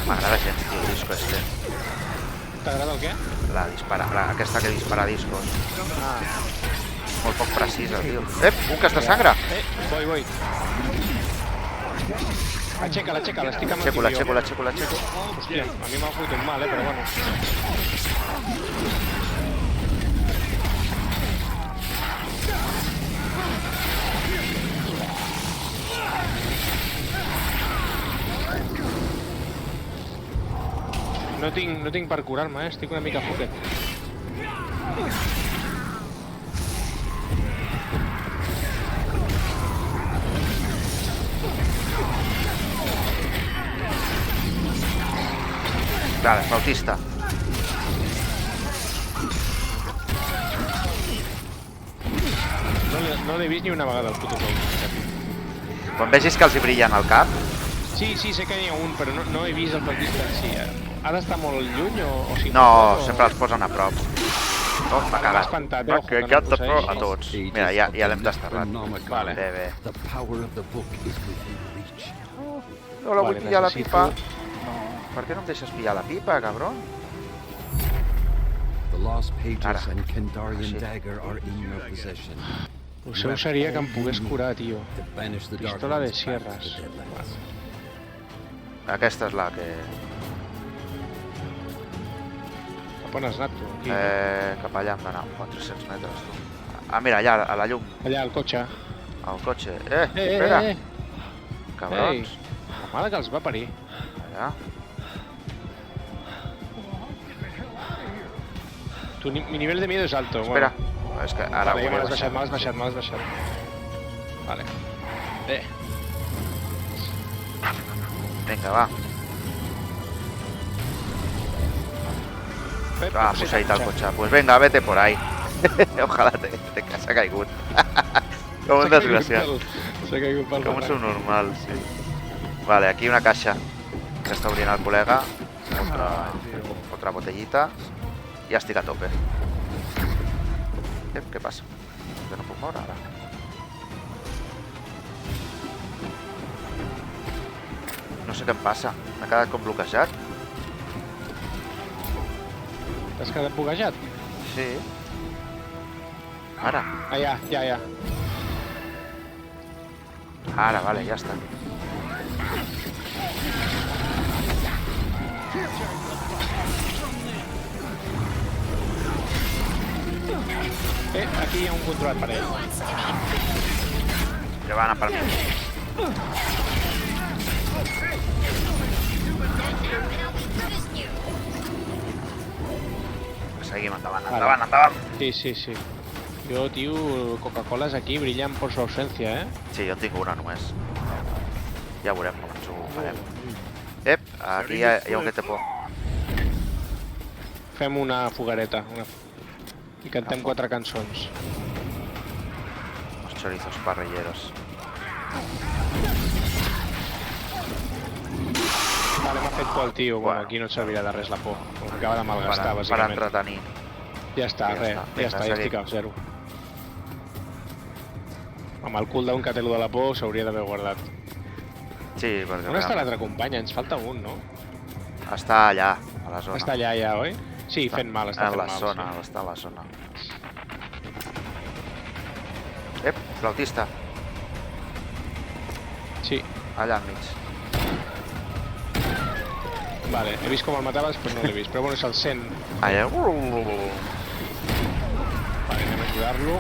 M'agrada gens, tio, el disco este. T'agrada el què? Aquesta que dispara discos. Ah, Molt poc precisa, tio. Un que està sangre! voy. Aixeca-la, estic amb el Aixeco-la, tio. aixeco-la. Hòstia, a mi m'ha fotut un mal, però bueno. No tinc per curar-me, estic una mica foquet. Vale, flautista. No l'he vist ni una vegada, el puto flautista. Quan vegis que els hi brillen al cap, Sí, sé que n'hi ha un, però no he vist el flautista en si. Ha d'estar molt lluny o si... no, o... sempre els posen a prop. Oh, m'ha M'ha cagat. espantat, Va, ojo, que que ja no te posseeixis. a tots. Mira, ja l'hem desterrat. Vale. Bé. The power of the book is within reach. No la vull Vale, pillar la necessito- pipa. Per què no em deixes pillar la pipa, cabron? The lost pages Ara. and Kandarian Sí. dagger are in your possession. El seu seria que em pogués curar, tio. To banish the dark Pistola de ones back to sierras. the Deadlands. Aquesta és la que... Cap on has anat, tu? Aquí. Cap allà hem d'anar, 400 metres. Tu. Ah, mira, allà, a la llum, Allà, al cotxe. al cotxe. Espera, cabrons. La mare que els va parir. Allà. Mi nivell de miedo és alto. Espera, és que ara Vale, ho ja he me l'has baixat. baixat. Vale. Vinga, va. Va, posseït el cotxe. Pues venga, vete por ahí. Ojalá te haya caigut. Com un desgraciat. S'ha caigut pel Com un subnormal, sí. Vale, aquí una caixa que està obrint el col·lega. Otra botellita. Ja estic a tope. Què passa? Que no puc moure ara. No sé què em passa. M'he quedat com bloquejat. T'has quedat buguejat? Sí. Ara. Ah, ja. Ara, vale, ja està. Aquí hi ha un controlat per ell. Que va anar per mi. Seguim endavant, endavant. Sí. Jo, tio, Coca-Coles aquí brillen per su ausència, Sí, jo en tinc una només. Ja veurem com ens ho farem. Aquí hi ha un que té por. Fem una fogareta. I cantem 4 cançons. Los chorizos parrilleros. Vale, m'ha fet por el tio. Bueno, aquí no et servirà de res la por. Acaba de malgastar, Per bàsicament. entretenir. Ja està, Ja res. està. Ja Vinga, està, ja seguim. estic a 0. Amb el cooldown que té lo de la por s'hauria d'haver guardat. Sí, perquè... On està l'altre company? Ens falta un, no? Està allà, a la zona. Està allà ja, oi? Sí, fent mal, està en fent la mal. zona, està a la zona. Flautista, Sí. allà enmig. Vale, he vist com el mataves, però no l'he vist. Però bueno, és el 100. Allà. Vale, anem a ajudar-lo.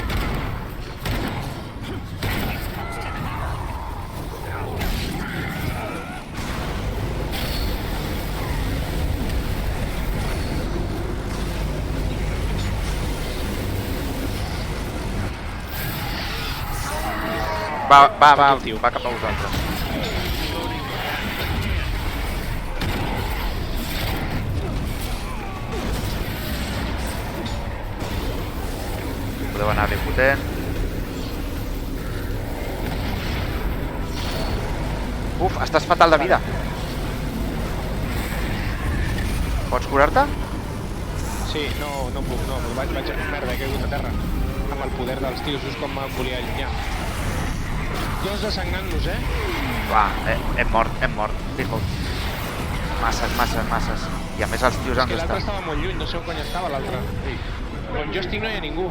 Va tio. cap a vosaltres. Podeu anar ben potent. Uf, estàs fatal de vida. Pots curar-te? Sí, no puc, no. Vaig a merda, he caigut a terra. Amb el poder dels tios, just com em volia allunyar. Dos desangrant-los, Va, hem mort. Fijo. Masses. I a més els tios És han que l'altre d'estar. estava molt lluny, no sé on cony estava l'altre. On jo estic no hi ha ningú.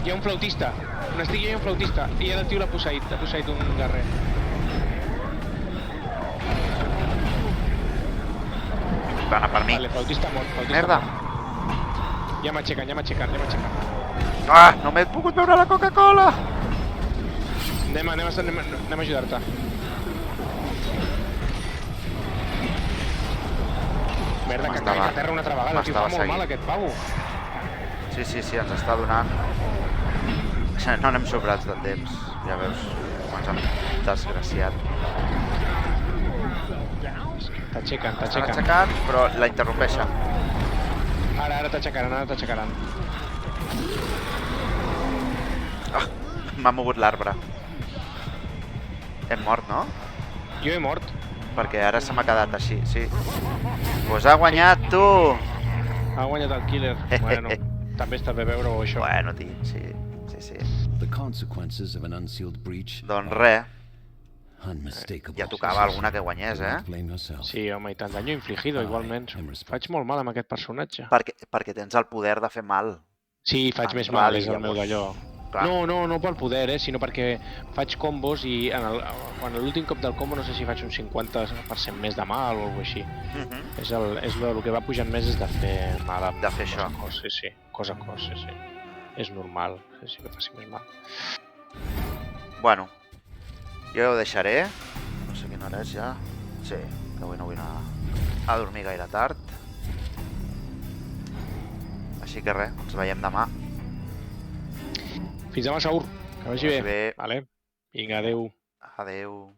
Hi ha un flautista. On estic jo hi ha un flautista. I ara el tio l'ha posseït un guerrer. Va anar per mi. Vale, flautista mort, Merda. mort. Ja m'aixequen. Ah, no m'he pogut beure la Coca-Cola. Anem a ajudar-te. Merda, que M'estava- caic a terra una altra vegada, tio. Fa m'estava molt mal seguint. aquest pavo. Sí, ens està donant. No n'hem sobrats de temps. Ja veus, ens han desgraciat. T'aixequen. Estan aixecant, però la interrompeixen. Ara t'aixecaran. Ah, m'ha mogut l'arbre. Hem mort, no? Jo he mort. Perquè ara se m'ha quedat així, sí. Pues ha guanyat, tu! Ha guanyat el killer. Bueno, també està bé veure-ho, això. Bueno, tio, sí. The consequences of an unsealed breach Doncs res, unmistakable. ja tocava alguna que guanyés, Do not blame yourself. Sí, home, i tant. Daño infligido, igualment. Faig molt mal amb aquest personatge. Perquè tens el poder de fer mal. Sí, faig més Vale, mal, és el llavors, meu d'allò. clar. No pel poder, sinó perquè faig combos i en l'últim cop del combo no sé si faig un 50% més de mal o alguna així. És el que va pujant més és de fer mal amb De fer això. cos a cos, sí. És normal, sí que faci més mal. Bueno, jo ho deixaré. No sé quina hora és ja. Sí, que avui no vull anar a dormir gaire tard. Així que res, ens veiem demà. Fins demà, Saur. Que vagi Vagi bé. bé. Vale. Vinga, adeu. Adeu.